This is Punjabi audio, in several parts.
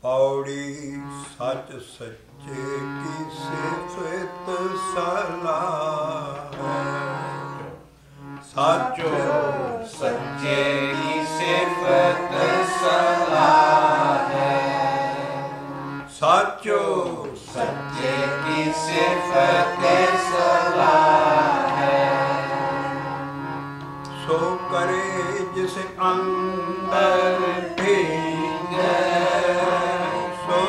पौड़ी सच सच्चे की सिफत सलाह है। साचो सच्चे की सिफत सलाह है। साचो सच्चे की सिफत सलाह है। सो करे जिस अंदर भीगे, सो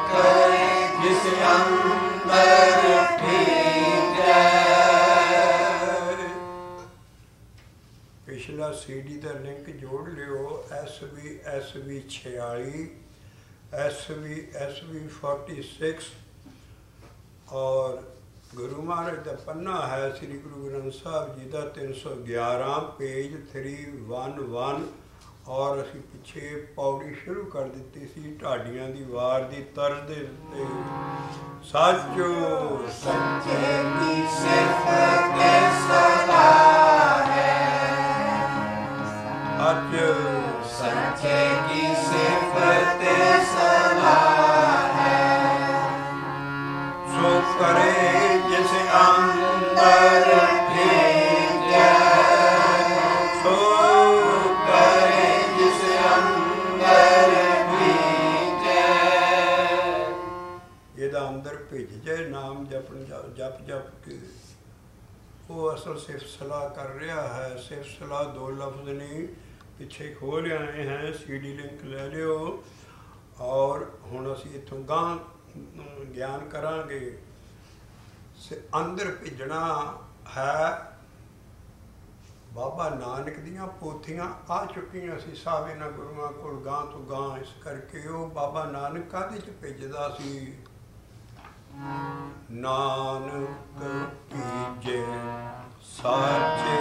करे जिस अंदर भीगे। पिछला CD का लिंक जोड़ लियो, SV 46 SV 46 और गुरु महाराज का पन्ना है श्री गुरु ग्रंथ साहब जी का 311 पेज 311 और असी पिछे पौड़ी शुरू कर दी सी ढाडियां दी वार दी तर्ज दे उत्ते। साचो सच्चे की सिफत सलाह है। साचो सच्चे की सिफत सलाह है। सो करे जिस अंदर भीगे, सो करे जिस अंदर भीगे। ਇਹਦਾ ਅੰਦਰ ਭਿੱਜ ਜਾਏ ਨਾਮ ਜਪ ਕੇ ਉਹ ਅਸਲ ਸਿਫਤ ਸਲਾਹ ਕਰ ਰਿਹਾ ਹੈ। ਸਿਫਤ ਸਲਾਹ ਦੋ ਲਫ਼ਜ਼ ਨਹੀਂ, ਪਿੱਛੇ ਖੋਲ ਆਏ हैं, CD ਲਿੰਕ ਲੈ ਲਿਓ। ਔਰ ਹੁਣ ਅਸੀਂ ਇੱਥੋਂ ਗਾਂ ਗਿਆਨ ਕਰਾਂਗੇ। ਅੰਦਰ ਭਿੱਜਣਾ ਹੈ। ਬਾਬਾ ਨਾਨਕ ਦੀਆਂ ਪੋਥੀਆਂ ਆ ਚੁੱਕੀਆਂ ਸੀ ਸਭ ਇਹਨਾਂ ਗੁਰੂਆਂ ਕੋਲ ਗਾਂ ਤੋਂ ਗਾਂ, ਇਸ ਕਰਕੇ ਉਹ ਬਾਬਾ ਨਾਨਕ ਕਾਹਦੇ 'ਚ ਭਿੱਜਦਾ ਸੀ। ਨਾਨਕ ਭੀਜੇ ਸਾਚੇ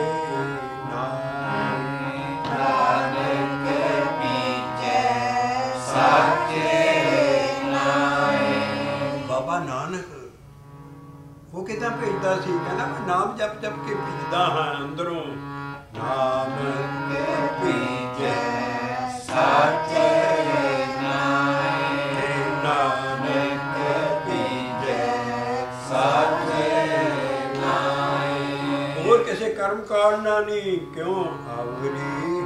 ਨਾਮ, नानक बीजे साचे नाम। ਬਾਬਾ ਨਾਨਕ ਉਹ ਕਿੱਦਾਂ ਭੇਜਦਾ ਸੀ? ਕਹਿੰਦਾ ਮੈਂ ਨਾਮ ਜਪ ਜਪ ਕੇ ਭੇਜਦਾ ਹਾਂ ਅੰਦਰੋਂ। ਨਾਨਕ बीजे साचे नाम। नानक बीजे साचे नाम। ਹੋਰ ਕਿਸੇ ਕਰਮ ਕਾਰਨਾ ਨਹੀਂ। ਕਿਉਂ? ਆਵਰੀ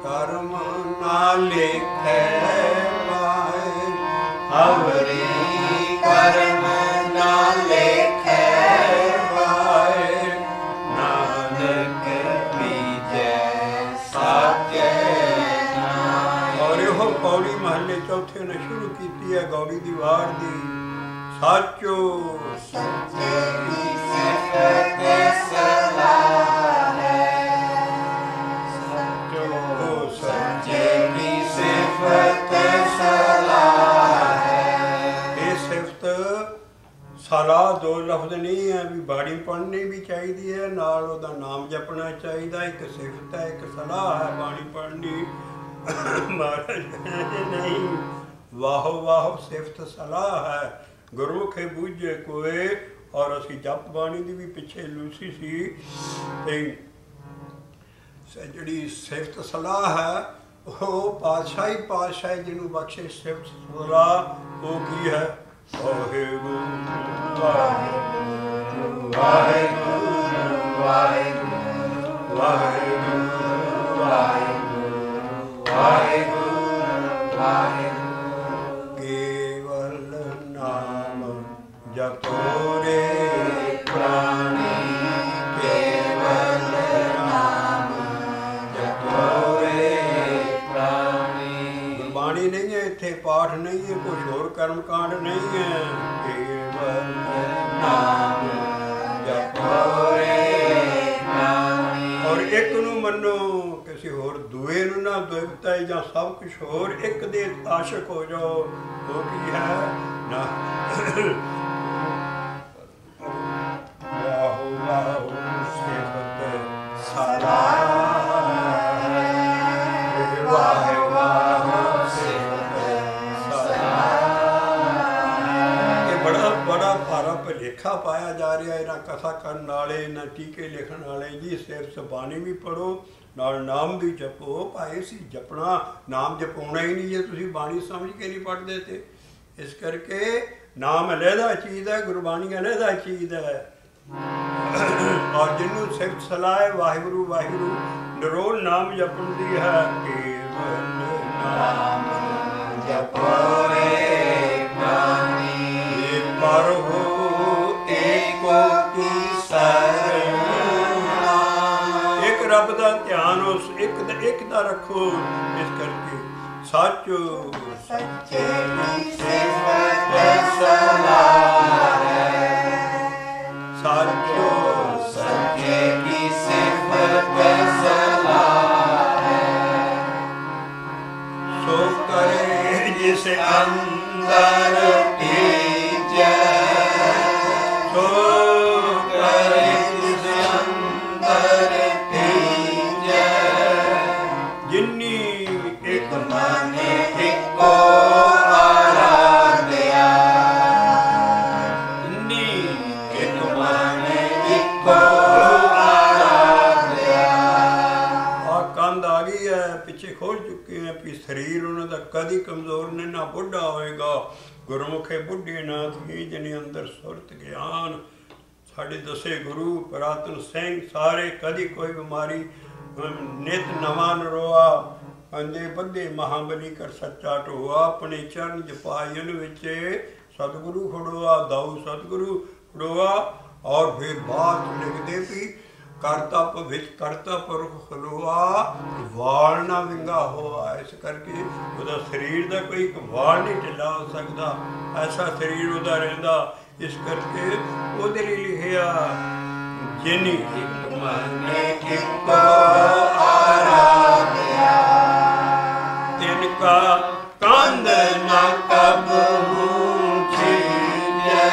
ਕਰਮ ਨਾ ਲੇਖੈ ਪਾਏ, अवरी कर्म ना लेखे ਪਾਏ। नानक बीजे साचे नाम। ਔਰ ਇਹੋ ਪੌੜੀ ਮਹੱਲੇ ਚੌਥੇ ਨੇ ਸ਼ੁਰੂ ਕੀਤੀ ਹੈ ਗੌੜੀ ਦੀ ਵਾਰ ਦੀ। ਸਾਚੋ सच्चे की सिफत सलाह है। ਸੱਚੋ सच्चे की सिफत सलाह है। ਇਹ ਸਿਫਤ ਸਲਾਹ ਦੋ ਲਫ਼ਜ਼ ਨਹੀਂ ਹੈ ਵੀ ਬਾਣੀ ਪੜ੍ਹਨੀ ਵੀ ਚਾਹੀਦੀ ਹੈ, ਨਾਲ ਉਹਦਾ ਨਾਮ ਜਪਣਾ ਚਾਹੀਦਾ। ਇੱਕ ਸਿਫਤ ਹੈ, ਇੱਕ ਸਲਾਹ ਹੈ ਬਾਣੀ ਪੜ੍ਹਨੀ। ਮਹਾਰਾਜ ਕਹਿੰਦੇ ਨਹੀਂ, ਵਾਹੋ ਵਾਹੋ ਸਿਫਤ ਸਲਾਹ ਹੈ। ਗੁਰਮੁਖੇ ਬੂਝੇ ਕੋਏ। ਔਰ ਅਸੀਂ ਜਪ ਬਾਣੀ ਦੀ ਵੀ ਪਿੱਛੇ ਲੂਸੀ ਸੀ। ਤੇ ਜਿਹੜੀ ਸਿਫਤ ਸਲਾਹ ਹੈ ਉਹ ਪਾਤਸ਼ਾਹੀ ਜਿਹਨੂੰ ਬਖਸ਼ੇ ਸਿਫਤ ਸਲਾਹ ਉਹ ਕੀ ਹੈ? ਵਾਹਿਗੁਰੂ ਵਾਹਿਗੁਰੂ ਵਾਹਿਗੁਰੂ ਵਾਹਿਗੁਰੂ ਵਾਹਿਗੁਰੂ ਵਾਹਿਗੁਰੂ ਵਾਹਿਗੁਰੂ। ਕੇਵਲ ਨਾਮ ਜਪੋ ਰੇ ਪ੍ਰਾਣੀ, केवल नाम जपो रे प्राणी। ਗੁਰਬਾਣੀ ਨਹੀਂ ਹੈ ਇੱਥੇ, ਪਾਠ ਨਹੀਂ ਹੈ, ਕੁਛ ਹੋਰ ਕਰਮ ਕਾਂਡ ਨਹੀਂ ਹੈ। ਕੇਵਲ नाम जपो रे प्राणी। ਔਰ ਇੱਕ ਨੂੰ ਮੰਨੋ, ਕਿਸੇ ਹੋਰ ਦੂਏ ਨੂੰ ਨਾ ਦੁਇਬਤਾ ਜਾਂ ਸਭ ਕੁਝ ਹੋਰ ਇੱਕ ਦੇ ਆਸ਼ਿਕ ਹੋ ਜਾਓ। ਉਹ ਕੀ ਹੈ ਨਾ ਵਾਹੋ ਵਾਹੋ ਸਿਫਤ ਸਲਾਹ ਹੈ। ਵਾਹੋ ਵਾਹੋ ਸਿਫਤ ਸਲਾਹ। ਇਹ ਬੜਾ ਭਾਰਾ ਭੁਲੇਖਾ ਪਾਇਆ ਜਾ ਰਿਹਾ ਇਹਨਾਂ ਕਥਾ ਕਰਨ ਵਾਲੇ, ਇਹਨਾਂ ਟੀਕੇ ਲਿਖਣ ਵਾਲੇ ਜੀ। ਸਿਰਫ ਬਾਣੀ ਵੀ ਪੜ੍ਹੋ, ਨਾਲ ਨਾਮ ਵੀ ਜਪੋ। ਭਾਈ ਅਸੀਂ ਜਪਣਾ, ਨਾਮ ਜਪਾਉਣਾ ਹੀ ਨਹੀਂ ਜੇ ਤੁਸੀਂ ਬਾਣੀ ਸਮਝ ਕੇ ਨਹੀਂ ਪੜ੍ਹਦੇ ਤੇ। ਇਸ ਕਰਕੇ ਨਾਮ ਅਲੱਗਾ ਚੀਜ਼ ਹੈ, ਗੁਰਬਾਣੀ ਅਲੱਗਾ ਚੀਜ਼ ਹੈ। ਔਰ ਜਿਹਨੂੰ ਸਿਫਤ ਸਲਾਹ ਹੈ ਵਾਹਿਗੁਰੂ ਵਾਹਿਗੁਰੂ ਨਿਰੋਲ ਨਾਮ ਜਪਣ ਦੀ ਹੈ। ਕੇਵਲ ਨਾਮ ਜਪੋ ਰੇ ਪ੍ਰਾਨੀ ਪਰਹੁ ਏਕੋ ਕੀ ਸਰਣ। ਇੱਕ ਰੱਬ ਦਾ ਧਿਆਨ ਉਸ ਇੱਕ ਦਾ ਰੱਖੋ। ਇਸ ਕਰਕੇ ਸੱਚ ਸੱਚੇ ਦੀ ਸਿਫਤ ਸਲਾਹ ਹੈ। ਸੱਚੋ ਸੱਚੇ ਕੀ ਸਿਫਤ ਸਲਾਹ ਹੈ। ਸੋ ਕਰੇ ਜਿਸ ਅੰਦਰ ਭੀਜੈ। ਸੋ ਕਰੇ ਜਿਸ ਅੰਦਰ ਭੀਜੈ। ਜਿਨੀ ਇੱਕ ਮਨ ਇੱਕੋ ਆਰਾਧਿਆ। ਜਿਨੀ ਇੱਕ ਮਨ ਇੱਕੋ ਆਰਾਧਿਆ। ਆ ਕੰਧ ਆ ਗਈ ਹੈ, ਪਿੱਛੇ ਖੋਲ ਚੁੱਕੇ ਹੈ ਵੀ ਸਰੀਰ ਉਹਨਾਂ ਦਾ ਕਦੀ ਕਮਜ਼ੋਰ ਨਹੀਂ, ਨਾ ਬੁੱਢਾ ਹੋਏਗਾ। ਗੁਰਮੁਖੇ ਬੁੱਢੇ ਨਾ ਥੀ ਜਿਹਨੇ ਅੰਦਰ ਸੁਰਤ ਗਿਆਨ। ਸਾਡੇ ਦਸੇ ਗੁਰੂ ਪੁਰਾਤਨ ਸਿੰਘ ਸਾਰੇ ਕਦੀ ਕੋਈ ਬਿਮਾਰੀ ਨਿਤ ਨਵਾਂ ਨਰੋਆ ਅੰਦੇ ਬੰਦੇ ਮਹਾਬਲੀ ਕਰ ਸੱਚਾ ਢੋਆ। ਆਪਣੇ ਚਰਨ ਜਪਾਇਨ ਵਿੱਚ ਸਤਿਗੁਰੂ ਖੜੋਆ, ਦਾਊ ਸਤਿਗੁਰੂ ਖੜੋਆ। ਔਰ ਫਿਰ ਬਾਤ ਲਿਖਦੇ ਵੀ ਕਰਤਾ ਭਵਿੱਚ ਕਰਤਾ ਪੁਰਖ ਖਲੋਆ, ਵਾਲ ਨਾ ਵਿੰਗਾ ਹੋਆ। ਇਸ ਕਰਕੇ ਉਹਦਾ ਸਰੀਰ ਦਾ ਕੋਈ ਇੱਕ ਵਾਲ ਨਹੀਂ ਢਿੱਲਾ ਹੋ ਸਕਦਾ, ਐਸਾ ਸਰੀਰ ਉਹਦਾ ਰਹਿੰਦਾ। ਇਸ ਕਰਕੇ ਉਹਦੇ ਲਈ ਲਿਖਿਆ ਜਿਨੀ ਇੱਕ ਮਨ ਇੱਕੋ ਆਰਾਧਿਆ। ਤਿਨਕਾ ਕੰਧ ਨਾ ਕਬਹੂ ਛੀਜੈ।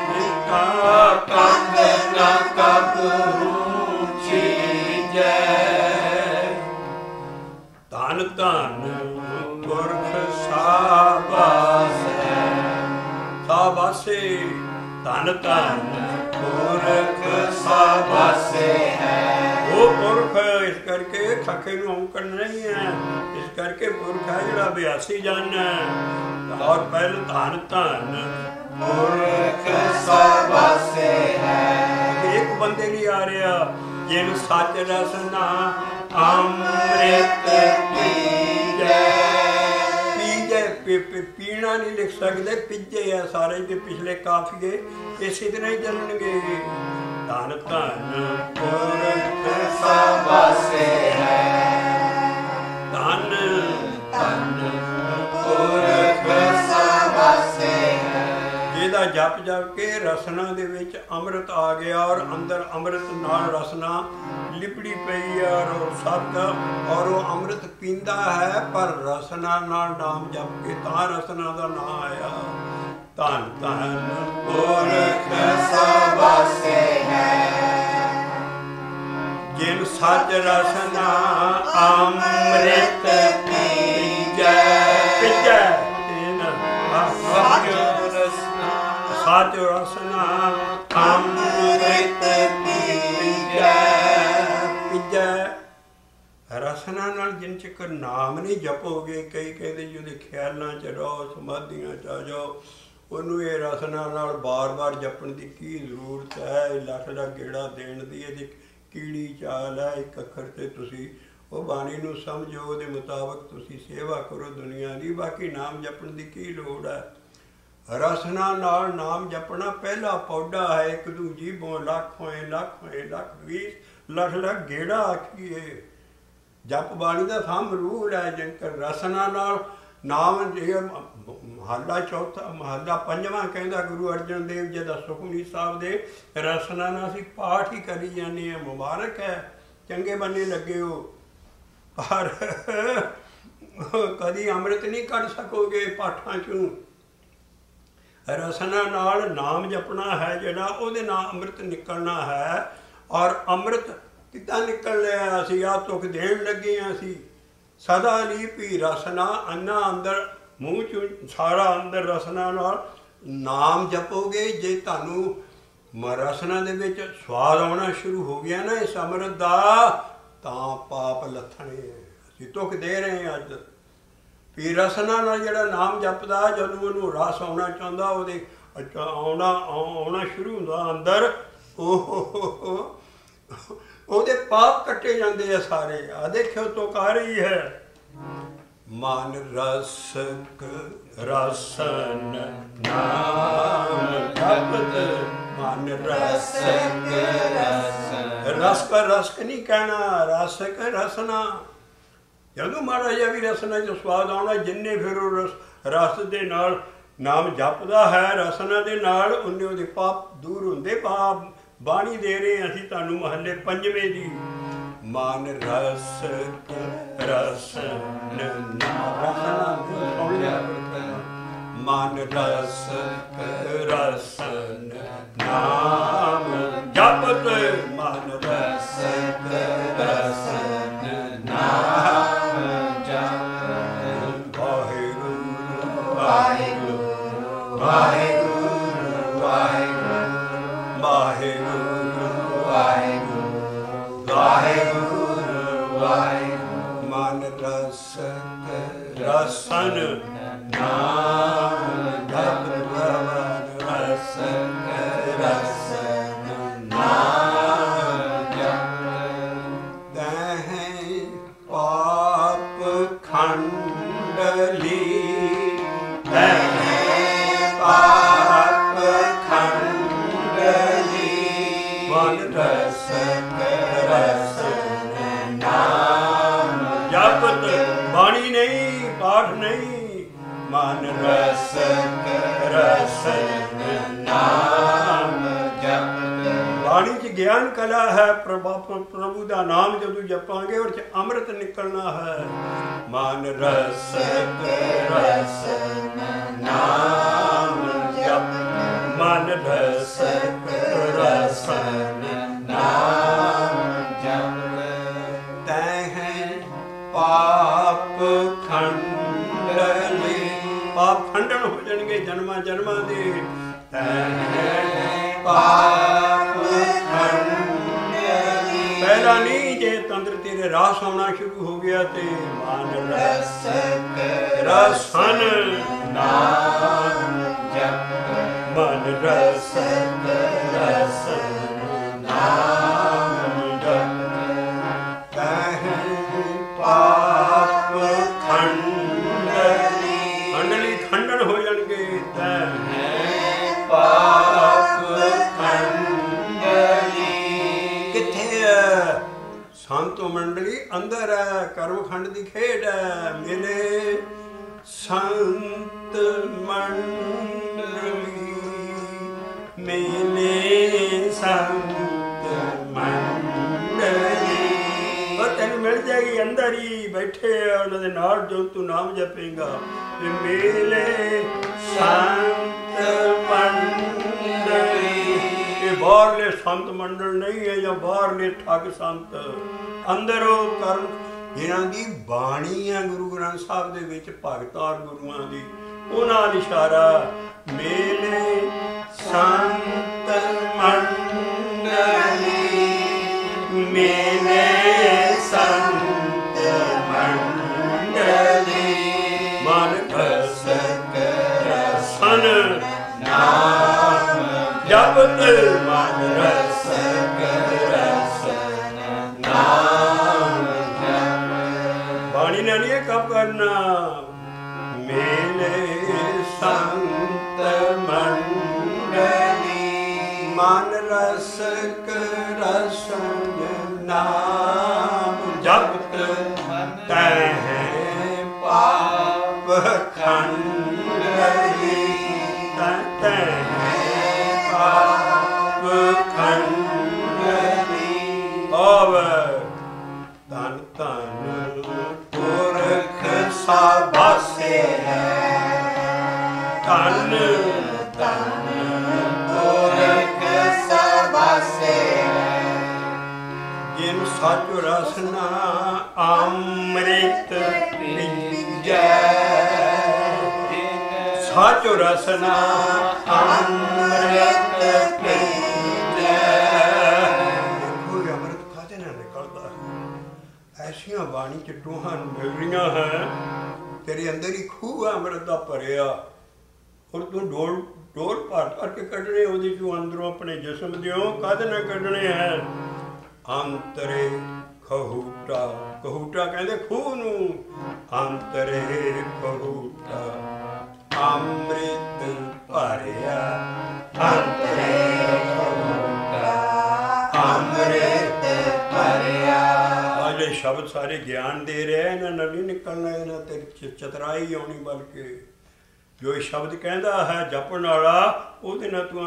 ਤਿਨਕਾ ਕੰਧ ਨਾ ਕਬਹੂ ਛੀਜੈ। ਧਨ ਧਨ ਪੁਰਖ ਸਾਬਾਸ ਹੈ। ਸਾਬਾਸੇ ਧਨ ਧਨ ਪੁਰਖ ਸਾਬਾਸੇ ਹੈ। ਉਹ ਪੁਰਖ। ਇਸ ਕਰਕੇ ਖੱਖੇ ਨੂੰ ਔਂਕੜ ਨਹੀਂ ਹੈ। ਇਸ ਕਰਕੇ ਪੁਰਖ ਹੈ ਜਿਹੜਾ ਬਿਆਸੀ ਜਨ ਹੈ। ਔਰ ਪਹਿਲ ਧਨ ਧਨ ਪੁਰਖ ਸਾਬਾਸੇ ਹੈ। ਇੱਕ ਬੰਦੇ ਲਈ ਆ ਰਿਹਾ ਜਿਹਨੂੰ ਸੱਚ ਰਸਨਾ ਅੰਮ੍ਰਿਤ ਪੀਜੈ। ਪੀਜੈ ਪੀਣਾ ਨਹੀਂ ਲਿਖ ਸਕਦੇ, ਪਿੱਜੇ ਆ ਸਾਰੇ ਦੇ ਪਿਛਲੇ ਕਾਫੀਏ ਇਸੇ ਤਰ੍ਹਾਂ ਹੀ ਚੱਲਣਗੇ। ਧਨ ਧਨ ਪੁਰਖ ਸਾਬਾਸੇ ਹੈ। ਧਨ ਧਨ ਪੁਰਖ ਸਾਬਾਸੇ ਹੈ। ਜਿਹਦਾ ਜਪ ਜਪ ਕੇ ਰਸਨਾ ਦੇ ਵਿੱਚ ਅੰਮ੍ਰਿਤ ਆ ਗਿਆ ਔਰ ਅੰਦਰ ਅੰਮ੍ਰਿਤ ਨਾਲ ਰਸਨਾ ਲਿਪੜੀ ਪਈ ਹੈ ਔਰ ਸਤ ਔਰ ਉਹ ਅੰਮ੍ਰਿਤ ਪੀਂਦਾ ਹੈ, ਪਰ ਰਸਨਾ ਨਾਲ ਨਾਮ ਜਪ ਕੇ ਤਾਂ ਰਸਨਾ ਦਾ ਨਾਂ ਆਇਆ। ਧੰਨ ਧੰਨ ਪੁਰਖ ਸਾਬਾਸੇ ਹੈ। ਜਿਨ ਸੱਚ ਰਸਨਾ ਅੰਮ੍ਰਿਤ ਪੀਜੈ। ਪੀਜੈ ਸੱਚ ਰਸਨਾ ਅੰਮ੍ਰਿਤ ਪੀਜੈ। ਪੀਜੈ ਰਸਨਾ ਨਾਲ ਜਿਨ ਚਿਕਰ ਨਾਮ ਨਹੀਂ ਜਪੋਗੇ। ਕਈ ਕਹਿੰਦੇ ਜੀ ਉਹਦੇ ਖਿਆਲਾਂ 'ਚ ਰਹੋ, ਸਮਾਧੀਆਂ 'ਚ ਆ ਜਾਓ। ਉਹਨੂੰ ਇਹ ਰਸਨਾ ਨਾਲ ਬਾਰ-ਬਾਰ ਜਪਣ ਦੀ ਕੀ ਜ਼ਰੂਰਤ ਹੈ? ਲੱਖ ਦਾ ਗੇੜਾ ਦੇਣ ਦੀ ਇਹਦੀ ਕੀੜੀ ਚਾਲ ਹੈ। ਇੱਕ ਅੱਖਰ 'ਤੇ ਤੁਸੀਂ ਉਹ ਬਾਣੀ ਨੂੰ ਸਮਝੋ, ਉਹਦੇ ਮੁਤਾਬਕ ਤੁਸੀਂ ਸੇਵਾ ਕਰੋ ਦੁਨੀਆ ਦੀ। ਬਾਕੀ ਨਾਮ ਜਪਣ ਦੀ ਕੀ ਲੋੜ ਹੈ? ਰਸਨਾ ਨਾਲ ਨਾਮ ਜਪਣਾ ਪਹਿਲਾ ਪੌਡਾ ਹੈ। ਇੱਕ ਦੂਜੀ ਬੋ ਲੱਖ ਹੋਏ ਲੱਖ ਹੋਏ ਲੱਖ 20 ਲੱਖ ਲੱਖ ਗੇੜਾ ਆਖੀਏ। ਜਪ ਬਾਣੀ ਦਾ ਥੰਮ ਰੂਲ ਹੈ। ਜੇਕਰ ਰਸਨਾ ਨਾਲ ਨਾਮ ਜੇ ਮਹੱਲਾ ਚੌਥਾ ਮਹੱਲਾ ਪੰਜਵਾਂ ਕਹਿੰਦਾ ਗੁਰੂ ਅਰਜਨ ਦੇਵ ਜੀ ਦਾ ਸੁਖਮਨੀ ਸਾਹਿਬ ਦੇ ਰਸਨਾ ਨਾਲ ਅਸੀਂ ਪਾਠ ਹੀ ਕਰੀ ਜਾਂਦੇ ਹਾਂ। ਮੁਬਾਰਕ ਹੈ, ਚੰਗੇ ਬੰਨੇ ਲੱਗੇ ਹੋ, ਪਰ ਕਦੀ ਅੰਮ੍ਰਿਤ ਨਹੀਂ ਕੱਢ ਸਕੋਗੇ ਪਾਠਾਂ 'ਚੋਂ। ਰਸਨਾ ਨਾਲ ਨਾਮ ਜਪਣਾ ਹੈ ਜਿਹੜਾ, ਉਹਦੇ ਨਾਲ ਅੰਮ੍ਰਿਤ ਨਿਕਲਣਾ ਹੈ। ਔਰ ਅੰਮ੍ਰਿਤ ਕਿੱਦਾਂ ਨਿਕਲ ਲਿਆ? ਅਸੀਂ ਆਹ ਤੁਕ ਦੇਣ ਲੱਗੇ ਹਾਂ। ਅਸੀਂ ਸਦਾ ਲਈ ਵੀ ਰਸਨਾ ਅੰਨਾ ਅੰਦਰ ਮੂੰਹ 'ਚ ਸਾਰਾ ਅੰਦਰ ਰਸਨਾ ਨਾਲ ਨਾਮ ਜਪੋਗੇ। ਜੇ ਤੁਹਾਨੂੰ ਰਸਨਾ ਦੇ ਵਿੱਚ ਸਵਾਦ ਆਉਣਾ ਸ਼ੁਰੂ ਹੋ ਗਿਆ ਨਾ ਇਸ ਅੰਮ੍ਰਿਤ ਦਾ, ਤਾਂ ਪਾਪ ਲੱਥਣੇ ਹੈ। ਅਸੀਂ ਤੁਕ ਦੇ ਰਹੇ ਹਾਂ ਅੱਜ ਵੀ ਰਸਨਾ ਨਾਲ ਜਿਹੜਾ ਨਾਮ ਜਪਦਾ, ਜਦੋਂ ਉਹਨੂੰ ਰਸ ਆਉਣਾ ਚਾਹੁੰਦਾ, ਉਹਦੇ ਆਉਣਾ ਸ਼ੁਰੂ ਹੁੰਦਾ ਅੰਦਰ, ਉਹਦੇ ਪਾਪ ਕੱਟੇ ਜਾਂਦੇ ਆ ਸਾਰੇ। ਆ ਦੇਖਿਓ ਤੁਕ ਆ ਰਹੀ ਹੈ, ਮਨ ਰਸਕ ਰਸਨ ਨਾਮ ਜਪਤ, ਮਨ ਰਸਕ ਰਸਨ। ਰਸਕ ਰਸਕ ਨਹੀਂ ਕਹਿਣਾ, ਰਸਕ ਰਸਨਾ। ਜਦੋਂ ਮਾੜਾ ਜਿਹਾ ਵੀ ਰਸਨਾ 'ਚ ਸਵਾਦ ਆਉਣਾ, ਜਿੰਨੇ ਫਿਰ ਉਹ ਰਸ ਦੇ ਨਾਲ ਨਾਮ ਜਪਦਾ ਹੈ, ਰਸਨਾ ਦੇ ਨਾਲ, ਉਹਨੇ ਉਹਦੇ ਪਾਪ ਦੂਰ ਹੁੰਦੇ। ਪਾਪ ਬਾਣੀ ਦੇ ਰਹੇ ਅਸੀਂ ਤੁਹਾਨੂੰ ਮਹੱਲੇ ਪੰਜਵੇਂ ਦੀ, ਮਨ ਰਸਕ ਰਸਨ ਮਨ ਰਸਕ ਰਸਨ ਨਾਮ ਜਪਤ, ਮਨ ਰਸਕ ਰਸਨ ਨਾਮ ਜਪਤ। ਵਾਹਿਗੁਰੂ ਵਾਹਿਗੁਰੂ ਵਾਹਿਗੁਰੂ ਵਾਹਿਗੁਰੂ ਵਾਹਿਗੁਰੂ ਵਾਹਿਗੁਰੂ ਵਾਹਿਗੁਰੂ ਵਾਹਿਗੁਰੂ। ਮਨ ਰਸਕ ਰਸਨ ਨਾਮ ਜਪਤ, ਮਨ ਰਸਕ ਰਸਨ ਨਾਮ ਜਪਤ। ਤਹਿ ਪਾਪ ਖੰਡਲੀ, ਤਹਿ ਪਾਪ ਖੰਡਲੀ, ਮਨ ਰਸਕ ਰਸਨ ਨਾਮ ਜਪਤ। ਬਾਣੀ ਨਹੀਂ, ਪਾਠ ਨਹੀਂ, ਮਨ ਰਸਕ ਰਸਨ ਨਾਮ ਜਪਤ। ਬਾਣੀ 'ਚ ਗਿਆਨ ਕਲਾ ਹੈ, ਪ੍ਰਭੂ ਦਾ ਨਾਮ ਜਦੋਂ ਜਪਾਂਗੇ ਉਹਦੇ 'ਚ ਅੰਮ੍ਰਿਤ ਨਿਕਲਣਾ ਹੈ। ਮਨ ਰਸਕ ਰਸਨ ਨਾਮ ਜਪਤ, ਮਨ ਰਸਕ ਰਸਨ ਨਾਮ ਜਪਤ। ਤਹਿ ਪਾਪ ਖੰਡਲੀ, ਪਾਪ ਖੰਡਨ ਹੋ ਜਾਣਗੇ ਜਨਮਾਂ ਜਨਮਾਂ ਦੇ। ਤਹਿ ਪਾਪ ਖੰਡਲੀ, ਪਹਿਲਾਂ ਨਹੀਂ, ਜੇ ਤੰਦਰ ਤੇਰੇ ਰਾਸ ਆਉਣਾ ਸ਼ੁਰੂ ਹੋ ਗਿਆ ਤੇ ਮਨ ਰਸਕ ਰਸਨ ਨਾਮ ਜਪਤ, ਮਨ ਰਸਕ ਰਸਨ ਨਾਮ ਜਪਤ। ਤਹਿ ਪਾਪ ਖੰਡਲੀ, ਖੰਡਲੀ ਖੰਡਨ ਹੋ ਜਾਣਗੇ। ਤਹਿ ਪਾਪ ਖੰਡਲੀ, ਕਿੱਥੇ ਹੈ? ਸੰਤ ਮੰਡਲੀ ਅੰਦਰ ਹੈ, ਕਰਮ ਖੰਡ ਦੀ ਖੇਡ ਹੈ। ਮਿਲੇ ਸੰਤ ਮੰਡਲੀ, ਮਿਲੇ ਸੰਤ ਮੰਡਲੀ, ਉਹ ਤੈਨੂੰ ਮਿਲ ਜਾਏਗੀ। ਅੰਦਰ ਹੀ ਬੈਠੇ ਆ, ਉਹਨਾਂ ਦੇ ਨਾਲ ਜੋ ਤੂੰ ਨਾਮ ਜਪੇਗਾ। ਮਿਲੇ ਸੰਤ ਮੰਡਲੀ, ਇਹ ਬਾਹਰਲੇ ਸੰਤ ਮੰਡਲ ਨਹੀਂ ਹੈ ਜਾਂ ਬਾਹਰਲੇ ਠੱਗ ਸੰਤ। ਅੰਦਰ ਉਹ ਕਰਮ ਜਿਨ੍ਹਾਂ ਦੀ ਬਾਣੀ ਹੈ ਗੁਰੂ ਗ੍ਰੰਥ ਸਾਹਿਬ ਦੇ ਵਿੱਚ, ਭਗਤਾਂ ਗੁਰੂਆਂ ਦੀ, ਉਹਨਾਂ ਨਾਲ ਇਸ਼ਾਰਾ। ਮੇਲੇ ਸੰਤ ਮੰਡਲੀ, ਮੇਲੇ ਸੰਤ ਮੰਡਲੀ, ਮਨ ਰਸਕ ਰਸਨ ਨਾਮ ਜਪਤ, ਮਨ ਰਸਕ ਰਸਨ ਨਾਮ ਜਪਤ। ਬਾਣੀ ਨਾਲ ਇਹ ਕੰਮ ਕਰਨਾ। ਮੇਲੇ ਸੰਤ ਮੰਡਲੀ, ਮਨ ਰਸਕ ਰਸਨ ਨਾਮ ਜਪਤ। ਤਹਿ ਪਾਪ ਖੰਡਲੀ, ਤਹਿ ਪਾਪ ਖੰਡਲੀ। ਹੋਵੇ ਧੰਨ ਧੰਨ ਪੁਰਖ ਸਾਬਾਸੇ ਹੈ, ਧੰਨ ਧੰਨ ਪੁਰਖ ਸਾਬਾਸੇ ਹੈ। ਜਿਨ ਸੱਚ ਰਸਨਾ ਅੰਮ੍ਰਿਤ ਪੀਜੈ, ਸੱਚ ਰਸਨਾ ਅੰਮ੍ਰਿਤ ਪੀਜੈ। ਕੋਈ ਅੰਮ੍ਰਿਤ ਖਾਤੇ ਨਾਲ ਨਿਕਲਦਾ, ਐਸੀਆਂ ਬਾਣੀ ਚ ਟੂਹਾਂ ਮਿਲ ਰਹੀਆਂ ਹੈ, ਤੇਰੇ ਅੰਦਰ ਹੀ ਖੂਹ ਹੈ ਅੰਮ੍ਰਿਤ ਦਾ ਭਰਿਆ, ਔਰ ਤੂੰ ਡੋਲ ਭਰ ਕਰਕੇ ਕੱਢਣੇ ਉਹਦੇ ਚੋਂ ਅੰਦਰੋਂ ਆਪਣੇ ਜਿਸਮ ਦਿਓ, ਕਦ ਨਾ ਕੱਢਣੇ ਹੈ। ਅੰਤਰੇ ਖਹੂਟਾ, ਖਹੂਟਾ ਕਹਿੰਦੇ ਖੂਹ ਨੂੰ, ਅੰਤਰੇ ਖਹੂਟਾ ਅੰਮ੍ਰਿਤ ਭਰਿਆ, ਅੰਤਰੇ ਖਹੂਟਾ ਅੰਮ੍ਰਿਤ ਭਰਿਆ। ਆਹ ਜਿਹੜੇ ਸ਼ਬਦ ਸਾਰੇ ਗਿਆਨ ਦੇ ਰਹੇ, ਇਹਨਾਂ ਨਾਲ ਨਹੀਂ ਨਿਕਲਣਾ, ਇਹਨਾਂ ਤੇ ਚਤਰਾਈ ਆਉਣੀ, ਬਲਕਿ ਜੋ ਇਹ ਸ਼ਬਦ ਕਹਿੰਦਾ ਹੈ ਜਪਣ ਵਾਲਾ, ਉਹਦੇ ਨਾਲ ਤੂੰ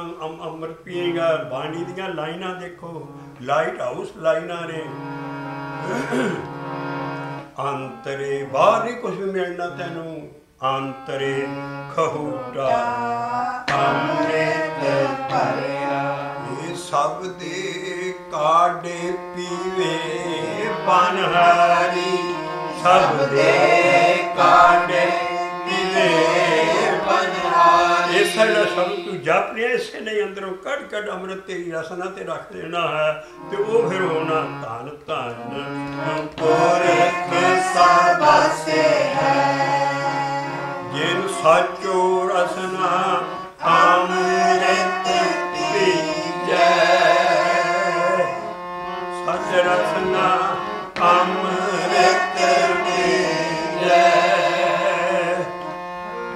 ਅੰਮ੍ਰਿਤ ਪੀਏਗਾ। ਬਾਣੀ ਦੀਆਂ ਲਾਈਨਾਂ ਦੇਖੋ, ਲਾਈਟ ਹਾਊਸ ਲਾਈਨਾਂ ਨੇ। ਅੰਤਰੇ ਬਾਹਰ ਨਹੀਂ ਕੁਛ ਵੀ ਮਿਲਣਾ ਤੈਨੂੰ, ਅੰਤਰੇ ਖਹੂਟਾ ਅੰਮ੍ਰਿਤ ਭਰਿਆ। ਇਹ ਸਭ ਦੇ ਕਾਢੇ ਪੀਵੇ ਬਨਹਾਰੀ, ਸਭ ਦੇ ਕਾਢੇ ਪੀਵੇ ਬਨਹਾਰੀ। ਇਸ ਜਿਹੜਾ ਸ਼ਬਦ ਤੂੰ ਜਪ ਰਿਹਾ, ਇਸੇ ਨੇ ਅੰਦਰੋਂ ਕੱਢ ਕੱਢ ਅੰਮ੍ਰਿਤ ਤੇਰੀ ਰਸਨਾ ਤੇ ਰੱਖ ਦੇਣਾ ਹੈ, ਤੇ ਉਹ ਫਿਰ ਹੋਣਾ ਧੰਨ ਧੰਨ ਪੁਰਖ ਸਭਾਸੇ ਹੈ, ਜਿਨ ਸਾਚੋ ਰਸਨਾ ਅੰਮ੍ਰਿਤ ਪੀਜੈ। ਸਚ ਰਸਨਾ ਅੰਮ੍ਰਿਤ ਪੀਜੈ,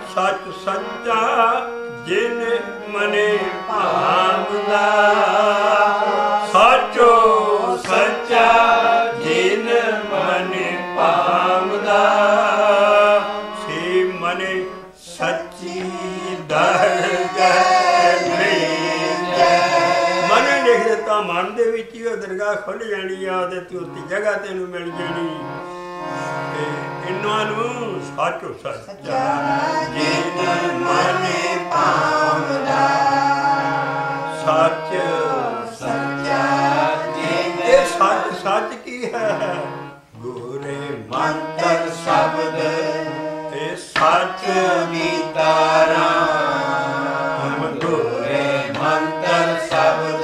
ਸਚ ਸੱਚਾ ਜਿਨ ਮਨੇ ਭਾਵਦਾ, ਸਾਚੋ ਸੱਚਾ ਜਿਨ ਮਨੇ ਭਾਵਦਾ। ਸੇ ਮਨੇ ਸੱਚੀ ਦਰਗਾਹ ਭੇਜੈ। ਮਨ ਲਿਖ ਦਿੱਤਾ, ਮਨ ਦੇ ਵਿੱਚ ਹੀ ਉਹ ਦਰਗਾਹ ਖੁੱਲ੍ਹ ਜਾਣੀ ਆ, ਉਹਦੇ ਤੇ ਉੱਤੇ ਜਗ੍ਹਾ ਤੈਨੂੰ ਮਿਲ ਜਾਣੀ। ਇਹਨਾਂ ਨੂੰ ਸਾਚੋ ਸੱਚਾ ਜਿਨ ਮਨੇ ਭਾਵਦਾ, ਸੱਚ ਸੱਚਾ ਜਿਨ। ਇਹ ਸੱਚ ਸੱਚ ਕੀ ਹੈ? ਗੁਰੇ ਮੰਤਰ ਸ਼ਬਦ, ਇਹ ਸੱਚ ਵਿਤਾਰਾ। ਗੁਰੇ ਮੰਤਰ ਸ਼ਬਦ